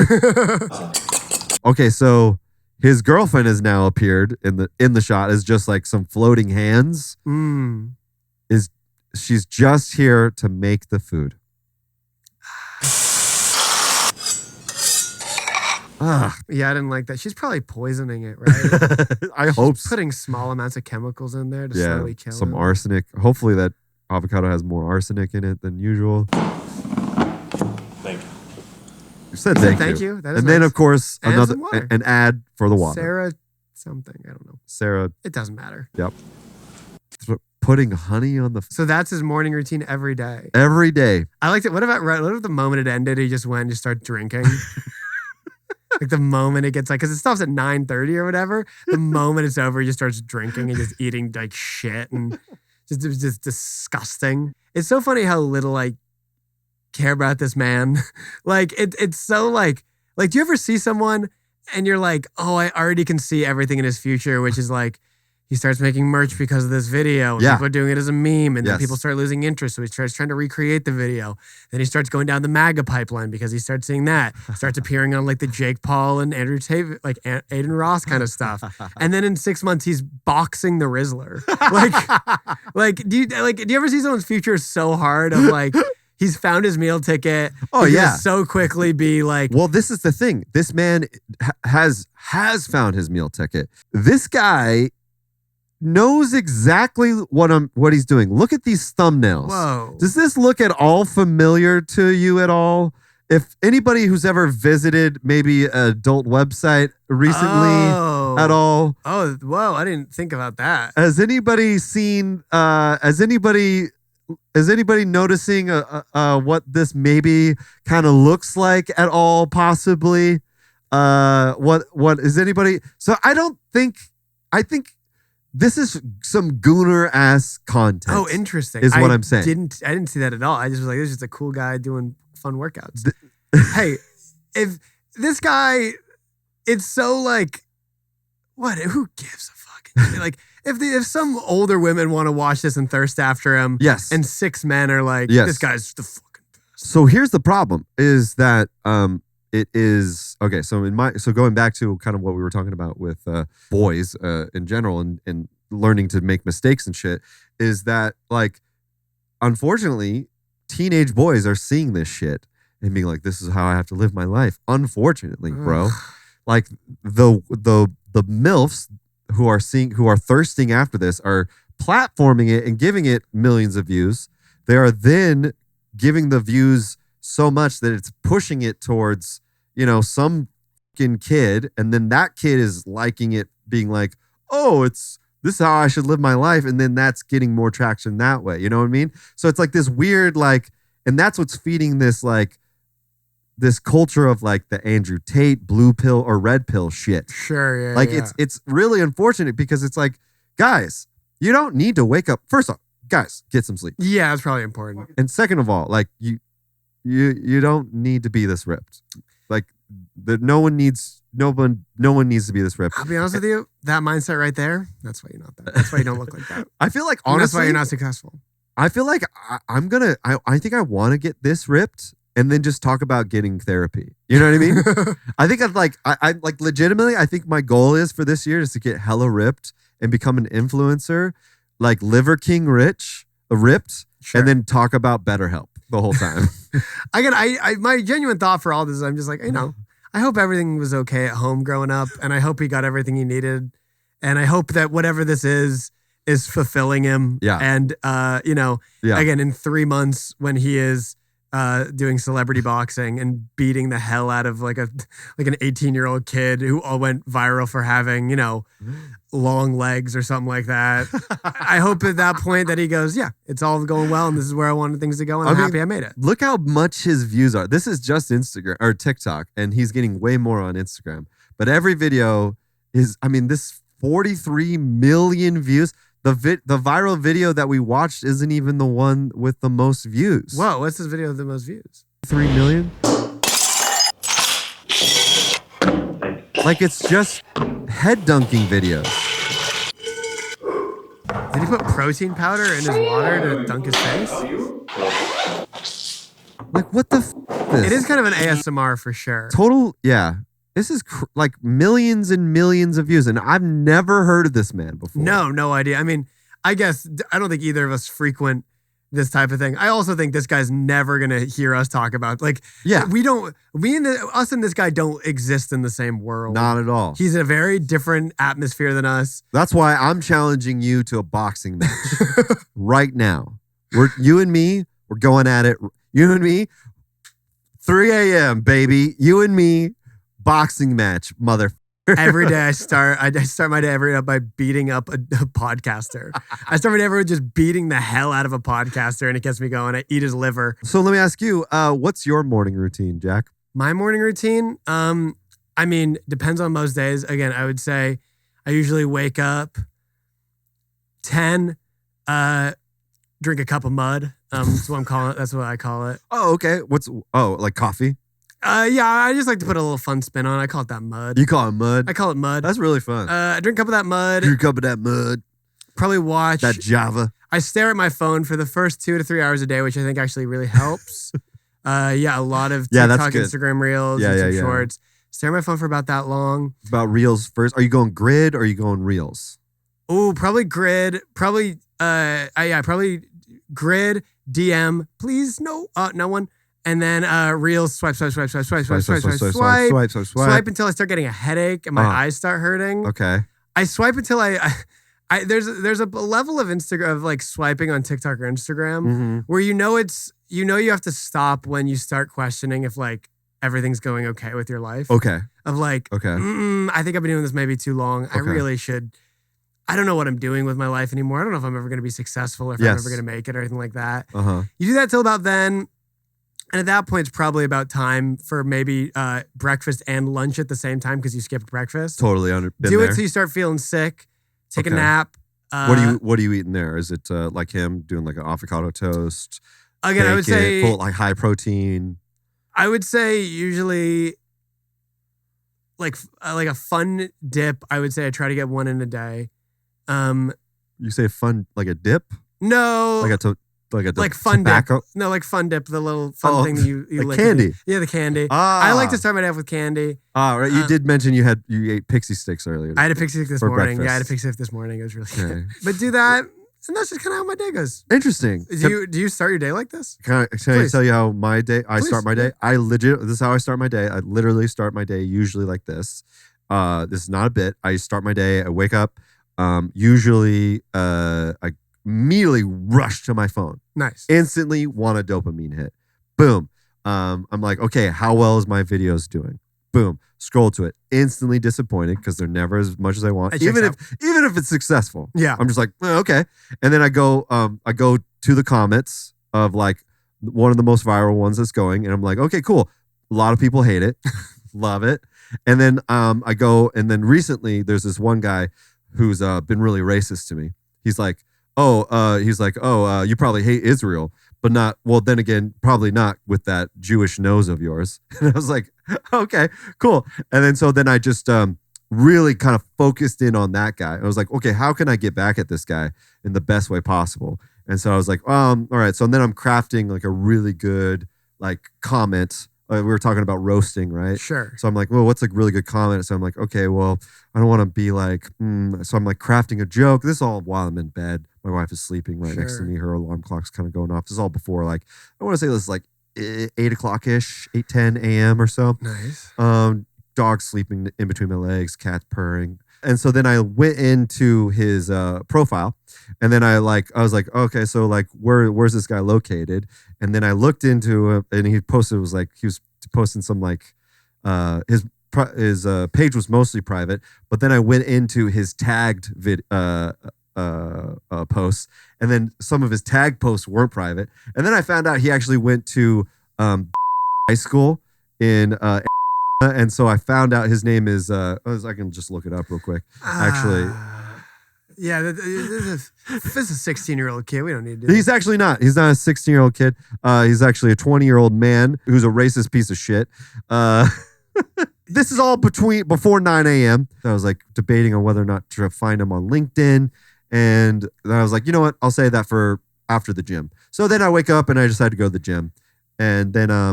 Okay, so his girlfriend has now appeared in the shot as just like some floating hands. She's just here to make the food. Yeah, I didn't like that. She's probably poisoning it, right? I hope so. Putting small amounts of chemicals in there to slowly kill some him. arsenic. Hopefully that avocado has more arsenic in it than usual. Thank you. You said thank you. That is and then, nice. of course, And some water. an ad for the water. Sarah something. I don't know. Sarah. It doesn't matter. Yep. Putting honey on the... So that's his morning routine every day. Every day. I liked it. What if the moment it ended, he just went and just started drinking? Like the moment it gets like, because it stops at 9:30 or whatever. The moment it's over, he just starts drinking and just eating like shit and just disgusting. It's so funny how little I care about this man. Like it's so like do you ever see someone and you're like, oh, I already can see everything in his future, which is like, he starts making merch because of this video. And people are doing it as a meme. And then people start losing interest. So he starts trying to recreate the video. Then he starts going down the MAGA pipeline because he starts seeing that. Starts appearing on like the Jake Paul and Andrew Tate, like Aiden Ross kind of stuff. And then in 6 months, he's boxing the Rizzler. Do you ever see someone's future so hard of like, he's found his meal ticket. Oh, he yeah. can so quickly be like, well, this is the thing. This man has found his meal ticket. This guy knows exactly what he's doing. Look at these thumbnails. Whoa. Does this look at all familiar to you at all? If anybody who's ever visited maybe an adult website recently at all. Oh, whoa. I didn't think about that. Has anybody seen, is anybody noticing what this maybe kind of looks like at all, possibly? What is anybody? So I think this is some gooner ass content. Oh, interesting. Is what I'm saying. I didn't see that at all. I just was like, this is just a cool guy doing fun workouts. Hey, if this guy, it's so like, what? Who gives a fuck? Like, if some older women want to watch this and thirst after him, yes, and 6 men are like, this guy's the fucking best. So here's the problem: is that it is okay. So going back to kind of what we were talking about with boys in general and learning to make mistakes and shit, is that like, unfortunately, teenage boys are seeing this shit and being like, this is how I have to live my life. Unfortunately, bro, like the MILFs who are thirsting after this are platforming it and giving it millions of views. They are then giving the views so much that it's pushing it towards, some fucking kid. And then that kid is liking it, being like, oh, this is how I should live my life. And then that's getting more traction that way. You know what I mean? So it's like this weird, like, and that's what's feeding this, like, this culture of like the Andrew Tate blue pill or red pill shit. Sure, yeah. Like yeah. it's really unfortunate because it's like, guys, you don't need to wake up. First off, guys, get some sleep. Yeah, that's probably important. And second of all, like you don't need to be this ripped. Like no one needs to be this ripped. I'll be honest with you, that mindset right there, that's why you're not that. That's why you don't look like that. I feel like honestly, that's why honestly, you're not successful. I feel like I think I want to get this ripped and then just talk about getting therapy. You know what I mean? I think I like legitimately, I think my goal is for this year is to get hella ripped and become an influencer, like Liver King ripped, Sure. and then talk about BetterHelp the whole time. My genuine thought for all this is I'm just like, I hope everything was okay at home growing up, and I hope he got everything he needed, and I hope that whatever this is fulfilling him. Yeah. And again, in 3 months when he is doing celebrity boxing and beating the hell out of like an 18-year-old kid who all went viral for having, long legs or something like that. I hope at that point that he goes, yeah, it's all going well and this is where I wanted things to go and I'm happy I made it. Look how much his views are. This is just Instagram or TikTok and he's getting way more on Instagram. But every video is, this 43 million views. The viral video that we watched isn't even the one with the most views. Whoa, what's this video with the most views? 3 million? Like it's just head dunking videos. Did he put protein powder in his water to dunk his face? Like what the f is? It is kind of an ASMR for sure. Total, yeah. This is like millions and millions of views, and I've never heard of this man before. No idea. I guess I don't think either of us frequent this type of thing. I also think this guy's never gonna hear us talk about us and this guy don't exist in the same world. Not at all. He's in a very different atmosphere than us. That's why I'm challenging you to a boxing match right now. You and me, we're going at it. You and me, 3 a.m., baby. You and me, boxing match, mother. Every day I start my day every day by beating up a podcaster. I start my day every day just beating the hell out of a podcaster and it gets me going. I eat his liver. So let me ask you, what's your morning routine, Jack? My morning routine, I I mean, depends on most days. Again, I would say I usually wake up 10, drink a cup of mud. That's what I'm calling it. That's what I call it. Oh, okay. Like coffee? Yeah, I just like to put a little fun spin on it. I call it that mud. You call it mud? I call it mud. That's really fun. I drink a cup of that mud. Drink a cup of that mud. Probably watch. That Java. I stare at my phone for the first 2 to 3 hours a day, which I think actually really helps. A lot of Yeah, that's TikTok, good. Instagram Reels, Yeah, YouTube yeah. Shorts. Stare at my phone for about that long. About Reels first. Are you going grid or are you going Reels? Oh, probably grid. Probably grid, DM, please, no one. And then Reels, swipe until I start getting a headache and my eyes start hurting. Okay. I swipe until there's a level of Instagram of like swiping on TikTok or Instagram where you have to stop when you start questioning if like everything's going okay with your life. Okay. Of like, Okay. I think I've been doing this maybe too long. I really should. I don't know what I'm doing with my life anymore. I don't know if I'm ever going to be successful or if I'm ever going to make it or anything like that. You do that till about then. And at that point, it's probably about time for maybe breakfast and lunch at the same time because you skipped breakfast. Totally Do it till you start feeling sick. Take a nap. What are you eating there? Is it like him doing like an avocado toast? Again, I would say full, like high protein. I would say usually like a fun dip. I would say I try to get one in a day. You say fun like a dip? No, like fun tobacco? dip. No, like fun dip, the little fun thing that you like lick. candy. Yeah, the candy. I like to start my day off with candy. Right. You did mention you ate pixie sticks earlier. I had a pixie stick this for morning. breakfast. Yeah, I had a pixie stick this morning. It was really good. But do that, and that's just kind of how my day goes. Interesting. Do you start your day like this? Can I tell you how my day? I start my day. This is how I start my day. I literally start my day usually like this. This is not a bit. I start my day. I wake up. Usually, I immediately rush to my phone. Nice. Instantly want a dopamine hit. Boom. I'm like, okay, how well is my videos doing? Boom. Scroll to it. Instantly disappointed because they're never as much as I want. Even if it's successful. Yeah. I'm just like, okay. And then I go to the comments of like one of the most viral ones that's going, and I'm like, okay, cool. A lot of people hate it. Love it. And then I go, and then recently there's this one guy who's been really racist to me. He's like, you probably hate Israel, but not, well, then again, probably not with that Jewish nose of yours. And I was like, okay, cool. And then I just really kind of focused in on that guy. I was like, okay, how can I get back at this guy in the best way possible? And so I was like, all right. So then I'm crafting like a really good like comment. We were talking about roasting, right? Sure. So I'm like, well, what's a really good comment? So I'm like, okay, well, I don't want to be like, So I'm like crafting a joke. This is all while I'm in bed. My wife is sleeping right next to me. Her alarm clock's kind of going off. This is all before like, I want to say this is like 8 o'clock-ish, 8:10 a.m. or so. Nice. Dog sleeping in between my legs, cat purring. And so then I went into his profile, and then I was like, okay, so like where's this guy located? And then I looked into it, and he posted, it was like he was posting some like his page was mostly private, but then I went into his tagged posts, and then some of his tag posts weren't private, and then I found out he actually went to high school in and so I found out his name is I can just look it up real quick actually. Yeah, this is a 16-year-old kid. We don't need to do He's actually not. He's not a 16-year-old kid. He's actually a 20-year-old man who's a racist piece of shit. This is all before 9 a.m. I was like debating on whether or not to find him on LinkedIn. And then I was like, you know what? I'll say that for after the gym. So then I wake up and I decide to go to the gym. And then I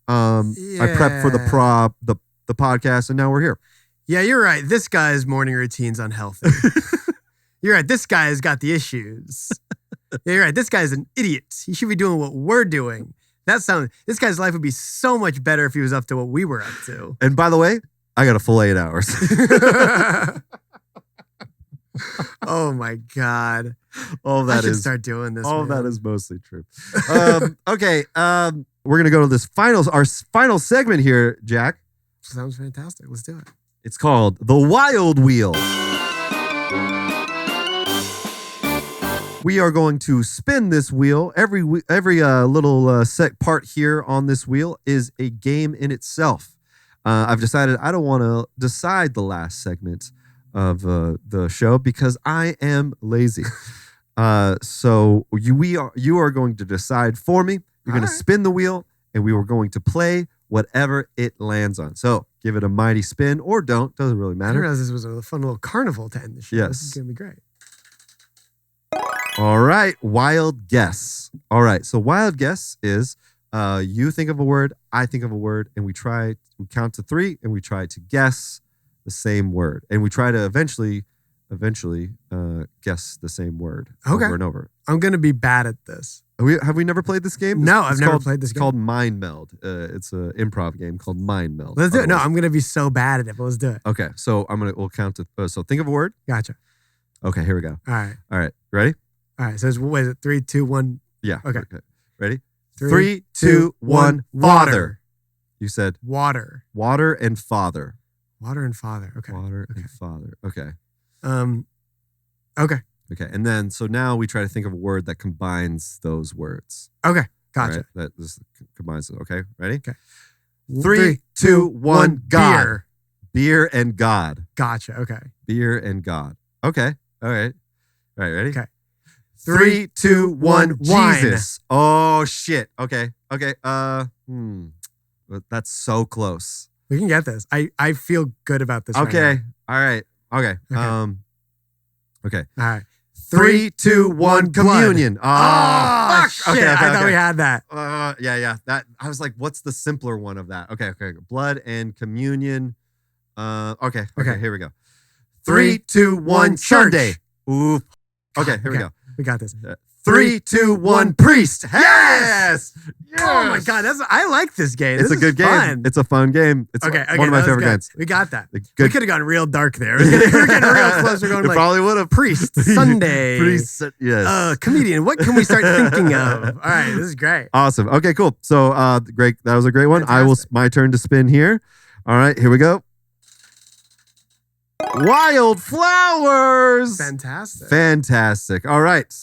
prepped for the podcast, and now we're here. Yeah, you're right. This guy's morning routine's unhealthy. You're right. This guy has got the issues. Yeah, you're right. This guy's an idiot. He should be doing what we're doing. This guy's life would be so much better if he was up to what we were up to. And by the way, I got a full 8 hours. Oh my God. All that I should start doing this. All that is mostly true. Okay. We're going to go to our final segment here, Jack. Sounds fantastic. Let's do it. It's called The Wild Wheel. We are going to spin this wheel. Every little set part here on this wheel is a game in itself. I've decided I don't want to decide the last segment of the show because I am lazy. So you are going to decide for me. You're going to spin the wheel, and we are going to play whatever it lands on. So give it a mighty spin or don't. Doesn't really I matter. didn't realize this was a fun little carnival to end the show. Yes. This is going to be great. All right. Wild guess. All right. So wild guess is you think of a word, I think of a word, and we count to 3, and we try to guess the same word. And we try to eventually guess the same word over and over. I'm going to be bad at this. Have we never played this game? No, I've never played this It's game. called Mind Meld. It's an improv game called Mind Meld. Let's do it. No, I'm going to be so bad at it, but let's do it. Okay, so we'll count to. So think of a word. Gotcha. Okay, here we go. All right. Ready? All right. So what is it? 3, 2, 1. Yeah. Okay. Ready? 3, 2, 1. Father. You said water. Water and father. Water and father. Okay. Water and father. Okay. Okay. Okay. And then so now we try to think of a word that combines those words. Okay. Gotcha. Right? That this combines it. Okay. Ready? Okay. 3, 2, 1. God. Beer. Beer and God. Gotcha. Okay. Beer and God. Okay. All right. All right. Ready? Okay. 3, 2, 1. Wine. Jesus. Oh shit. Okay. Okay. That's so close. We can get this. I feel good about this. Okay. Right All right. Okay. Okay. now. All right. 3, 2, 1. Communion. Oh, fuck. Okay, Shit. okay, I thought okay. we had that. Yeah. That I was like, what's the simpler one of that? Okay. Blood and communion. Okay. Here we go. 3, 2, 1. Church. Sunday. Ooh. Okay. Here we go. We got this. 3, 2, 1. Priest. Yes. Oh my god, I like this game. It's This a good is game. fun. It's a fun game. It's Okay, one of my that was favorite good. games. We got that. Good. We could have gone real dark there. We're getting real close. We're going It like probably would have. priest, Sunday, Priest. Yes. comedian. What can we start thinking of? All right, this is great. Awesome. Okay, cool. So great. That was a great one. Fantastic. My turn to spin here. All right, here we go. Wild flowers. Fantastic. All right.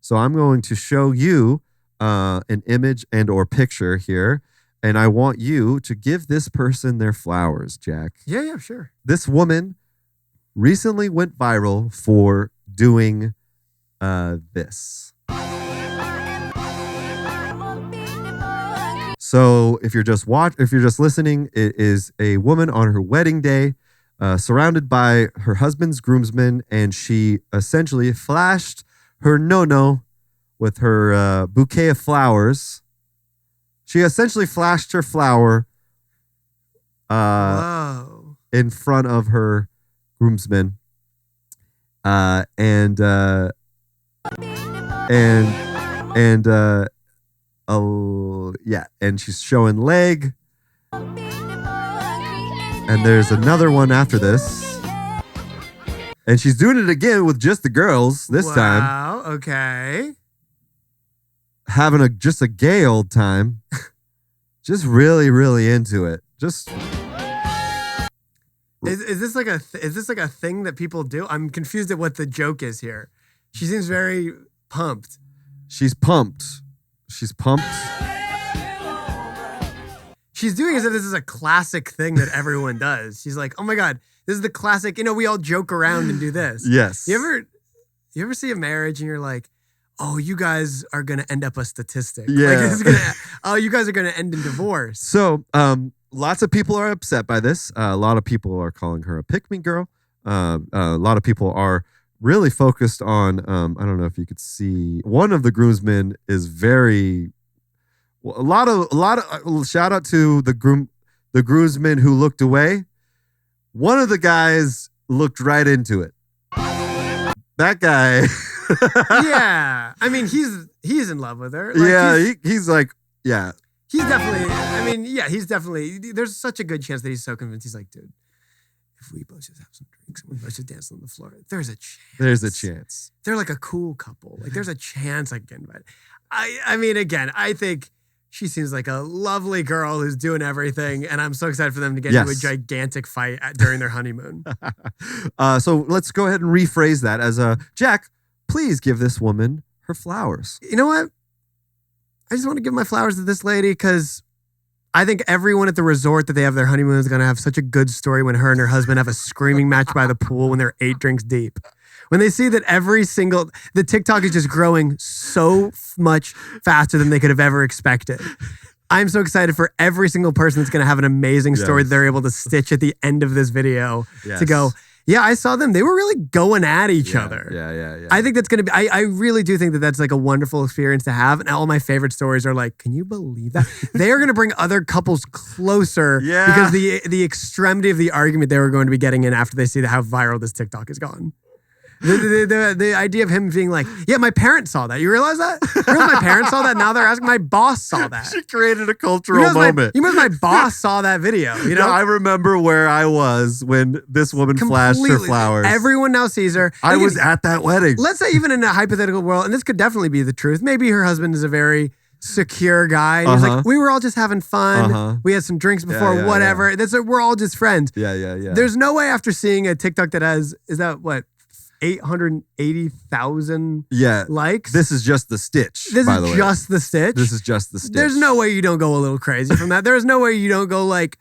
So I'm going to show you an image and or picture here, and I want you to give this person their flowers, Jack. Yeah, sure. This woman recently went viral for doing this. So if you're just listening, it is a woman on her wedding day, surrounded by her husband's groomsmen, and she essentially flashed her no-no with her bouquet of flowers. She essentially flashed her flower Whoa. in front of her groomsmen, and she's showing leg, and there's another one after this, and she's doing it again with just the girls this time, Wow. Okay. having just a gay old time, just really, really into it. Just Is this like a thing that people do? I'm confused at what the joke is here. She seems very pumped. she's pumped. She's pumped. She's doing as if this is a classic thing that everyone does. She's like, oh my God, this is the classic. You know, we all joke around and do this. Yes. You ever see a marriage and you're like, oh, you guys are going to end up a statistic. Yeah. Like, you guys are going to end in divorce. So, lots of people are upset by this. A lot of people are calling her a pick-me girl. A lot of people are really focused on. I don't know if you could see. One of the groomsmen is very. A lot of shout out to the groomsmen who looked away. One of the guys looked right into it. That guy. Yeah. I mean, he's in love with her. Like, Yeah, he's like, yeah. He's definitely, I mean, yeah, there's such a good chance that he's so convinced. He's like, dude, if we both just have some drinks and we both just dance on the floor, there's a chance. There's a chance. They're like a cool couple. Like, there's a chance I can get invited. I mean, again, I think she seems like a lovely girl who's doing everything, and I'm so excited for them to get into a gigantic fight during their honeymoon. So let's go ahead and rephrase that as Jack, please give this woman her flowers. You know what? I just want to give my flowers to this lady because I think everyone at the resort that they have their honeymoon is going to have such a good story when her and her husband have a screaming match by the pool when they're 8 drinks deep. When they see that the TikTok is just growing so much faster than they could have ever expected. I'm so excited for every single person that's going to have an amazing story that they're able to stitch at the end of this video to go, yeah, I saw them. They were really going at each other. Yeah. I think that's going to be, I really do think that that's like a wonderful experience to have. And all my favorite stories are like, can you believe that? They are going to bring other couples closer because the extremity of the argument they were going to be getting in after they see how viral this TikTok has gone. The idea of him being like, yeah, my parents saw that. You realize that? You realize my parents saw that? Now they're asking, my boss saw that. She created a cultural moment. You realize my boss saw that video. You know, I remember where I was when this woman flashed her flowers. Everyone now sees her. I was at that wedding. Let's say even in a hypothetical world, and this could definitely be the truth. Maybe her husband is a very secure guy. And he's like, we were all just having fun. We had some drinks before, whatever. Yeah. We're all just friends. Yeah. There's no way after seeing a TikTok that has, is that what? 880,000 likes. This is just the stitch. This is just the stitch. This is just the stitch. There's no way you don't go a little crazy from that. There's no way you don't go like,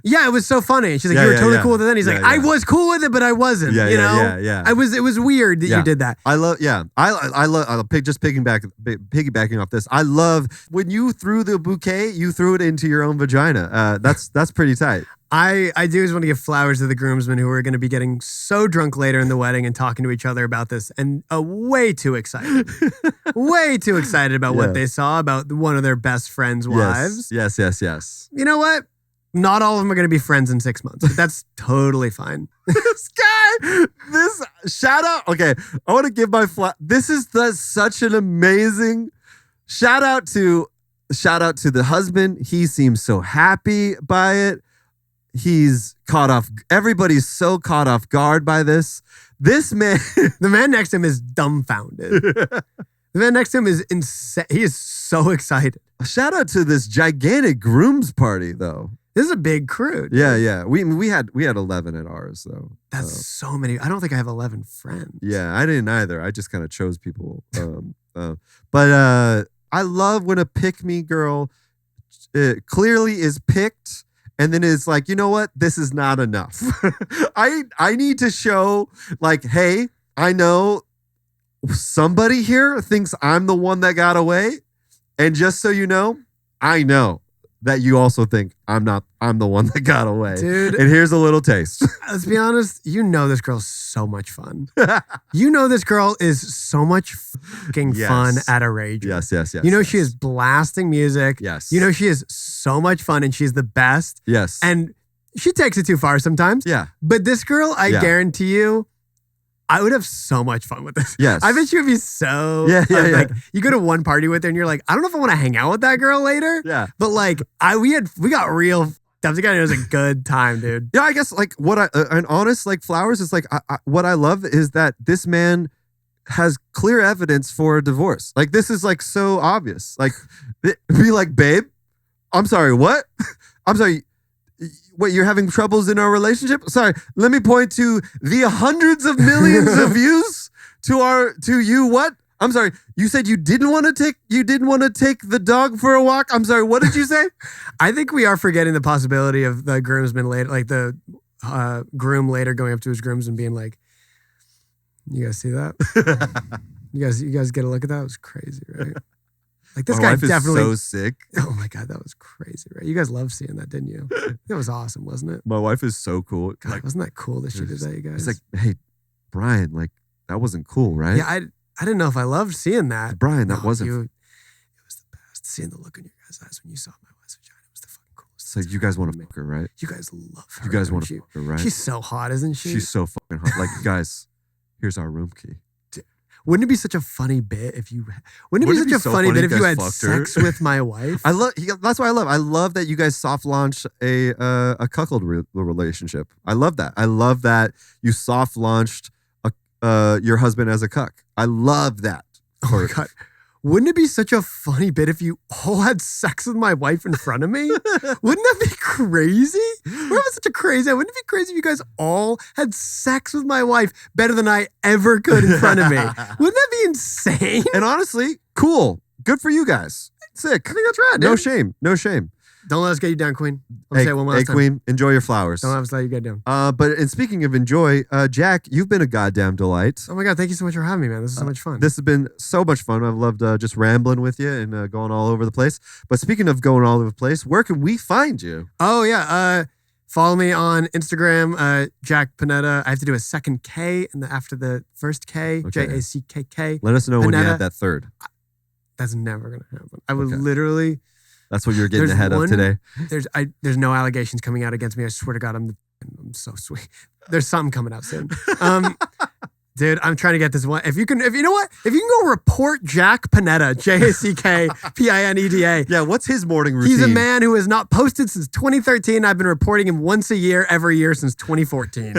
yeah, it was so funny. And she's like, you were totally cool with it then. He's like, I was cool with it, but I wasn't. You know? It was weird that you did that. I love just piggybacking off this. I love when you threw the bouquet, you threw it into your own vagina. That's pretty tight. I do just want to give flowers to the groomsmen who are going to be getting so drunk later in the wedding and talking to each other about this and way too excited. Way too excited about what they saw about one of their best friends' wives. Yes. You know what? Not all of them are going to be friends in 6 months, but that's totally fine. This guy, shout out. Okay, I want to give my this is such an amazing shout out to the husband. He seems so happy by it. Everybody's so caught off guard by this. This man, the man next to him is dumbfounded. The man next to him is insane. He is so excited. Shout out to this gigantic groom's party, though. This is a big crew. Dude. Yeah. We had 11 at ours, though. That's so many. I don't think I have 11 friends. Yeah, I didn't either. I just kind of chose people. But I love when a pick-me girl clearly is picked and then is like, you know what? This is not enough. I need to show like, hey, I know somebody here thinks I'm the one that got away. And just so you know, I know that you also think I'm the one that got away. Dude. And here's a little taste. Let's be honest, you know this girl's so much fun. You know this girl is so much fucking fun at a rage. Yes. You know she is blasting music. Yes. You know she is so much fun and she's the best. Yes. And she takes it too far sometimes. Yeah. But this girl, I guarantee you, I would have so much fun with this. Yes. I bet she would be so like you go to one party with her and you're like, I don't know if I want to hang out with that girl later. Yeah. But like we got real stuff. It was a good time, dude. Yeah, I guess like what an honest like flowers is like what I love is that this man has clear evidence for a divorce. Like this is like so obvious. Like be like, babe, I'm sorry, what? I'm sorry. Wait, you're having troubles in our relationship? Sorry, let me point to the hundreds of millions of views to you. What? I'm sorry. You said you didn't want to take the dog for a walk. I'm sorry. What did you say? I think we are forgetting the possibility of the groomsman later, like the groom later going up to his grooms and being like, "You guys see that? you guys get a look at that? It was crazy, right?" Like this guy definitely is so sick. Oh my God, that was crazy, right? You guys loved seeing that, didn't you? That was awesome, wasn't it? My wife is so cool. God, like, wasn't that cool that she did that, you guys? It's like, hey, Brian, like that wasn't cool, right? Yeah, I didn't know if I loved seeing that. Brian, that wasn't. It was the best. Seeing the look in your guys' eyes when you saw my wife's vagina was the fucking coolest. It's like you guys want to fuck her, right? You guys love her. You guys want to fuck her, right? She's so hot, isn't she? She's so fucking hot. Like, guys, here's our room key. Wouldn't it be such a funny bit if you? Wouldn't it be such a funny bit if you had sex with my wife? That's what I love. I love that you guys soft launched a cuckold relationship. I love that. I love that you soft launched your husband as a cuck. I love that. Oh my God. Wouldn't it be such a funny bit if you all had sex with my wife in front of me? Wouldn't that be crazy? Wouldn't it be such a crazy? Wouldn't it be crazy if you guys all had sex with my wife better than I ever could in front of me? Wouldn't that be insane? And honestly, cool. Good for you guys. Sick. I think that's right, dude. No shame. Don't let us get you down, Queen. I'll say it one Hey, last time. Queen, enjoy your flowers. Don't let us let you get down. But speaking of enjoy, Jack, you've been a goddamn delight. Oh my God, thank you so much for having me, man. This is so much fun. This has been so much fun. I've loved just rambling with you and going all over the place. But speaking of going all over the place, where can we find you? Oh yeah. Follow me on Instagram, Jack Pineda. I have to do a second K after the first K, Okay. JACKK. Let us know when you Pineda. add that third. That's never gonna happen. I would Okay. literally. That's what you're getting There's ahead of one- today. There's no allegations coming out against me. I swear to God, I'm so sweet. There's something coming out soon. Dude, I'm trying to get this one. If you can go report Jack Pineda, JACKPINEDA. Yeah, what's his morning routine? He's a man who has not posted since 2013. I've been reporting him once a year, every year since 2014.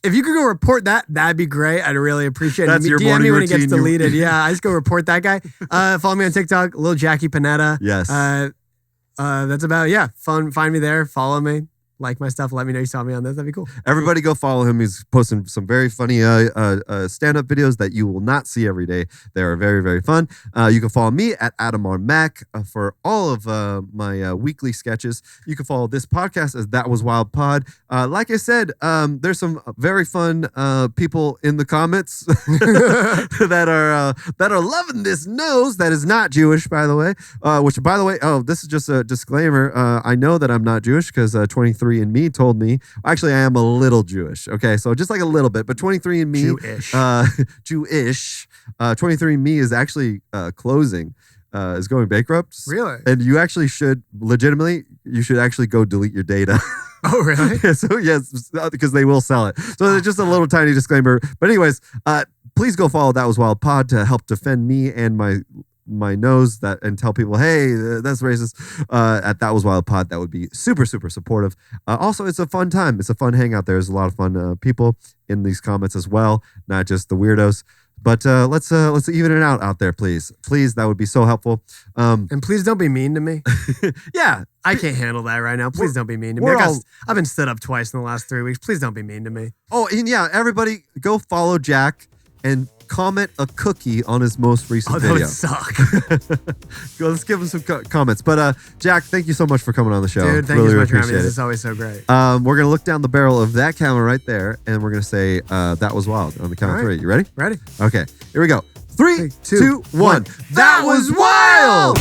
If you could go report that, that'd be great. I'd really appreciate it. That's your DM morning me when it gets routine. deleted. Yeah, I just go report that guy. Follow me on TikTok, Lil Jackie Pineda. Yes. That's about it. Yeah, fun. Find me there. Follow me. Like my stuff. Let me know you saw me on this. That'd be cool. Everybody go follow him. He's posting some very funny stand-up videos that you will not see every day. They are very, very fun. You can follow me at Adam R. Mack for all of my weekly sketches. You can follow this podcast as That Was Wild Pod. Like I said, there's some very fun people in the comments that are loving this nose that is not Jewish, by the way. Which, by the way, this is just a disclaimer. I know that I'm not Jewish because 23andMe told me. Actually, I am a little Jewish. Okay, so just like a little bit, but 23andMe Jewish. 23andMe is actually closing. Is going bankrupt. Really? And you actually should you should actually go delete your data. Oh, really? So yes, because they will sell it. So it's just a little tiny disclaimer. But anyways, please go follow That Was Wild Pod to help defend me and my nose and tell people, hey, that's racist. At That Was Wild Pod, that would be super, super supportive. Also, it's a fun time. It's a fun hangout. There's a lot of fun people in these comments as well, not just the weirdos. But let's even it out there, please. Please, that would be so helpful. And please don't be mean to me. Yeah. I can't handle that right now. Please don't be mean to me. I've been stood up twice in the last 3 weeks. Please don't be mean to me. Oh, and yeah, everybody go follow Jack and comment a cookie on his most recent That video. would suck. Go, let's give him some comments. But Jack, thank you so much for coming on the show. Dude, thank Really you so much for having me. appreciate This it. is always so great. We're gonna look down the barrel of that camera right there, and we're gonna say That Was Wild on the count of All three. right. You ready? Ready? Okay, here we go. 3, 2, 1. That was wild!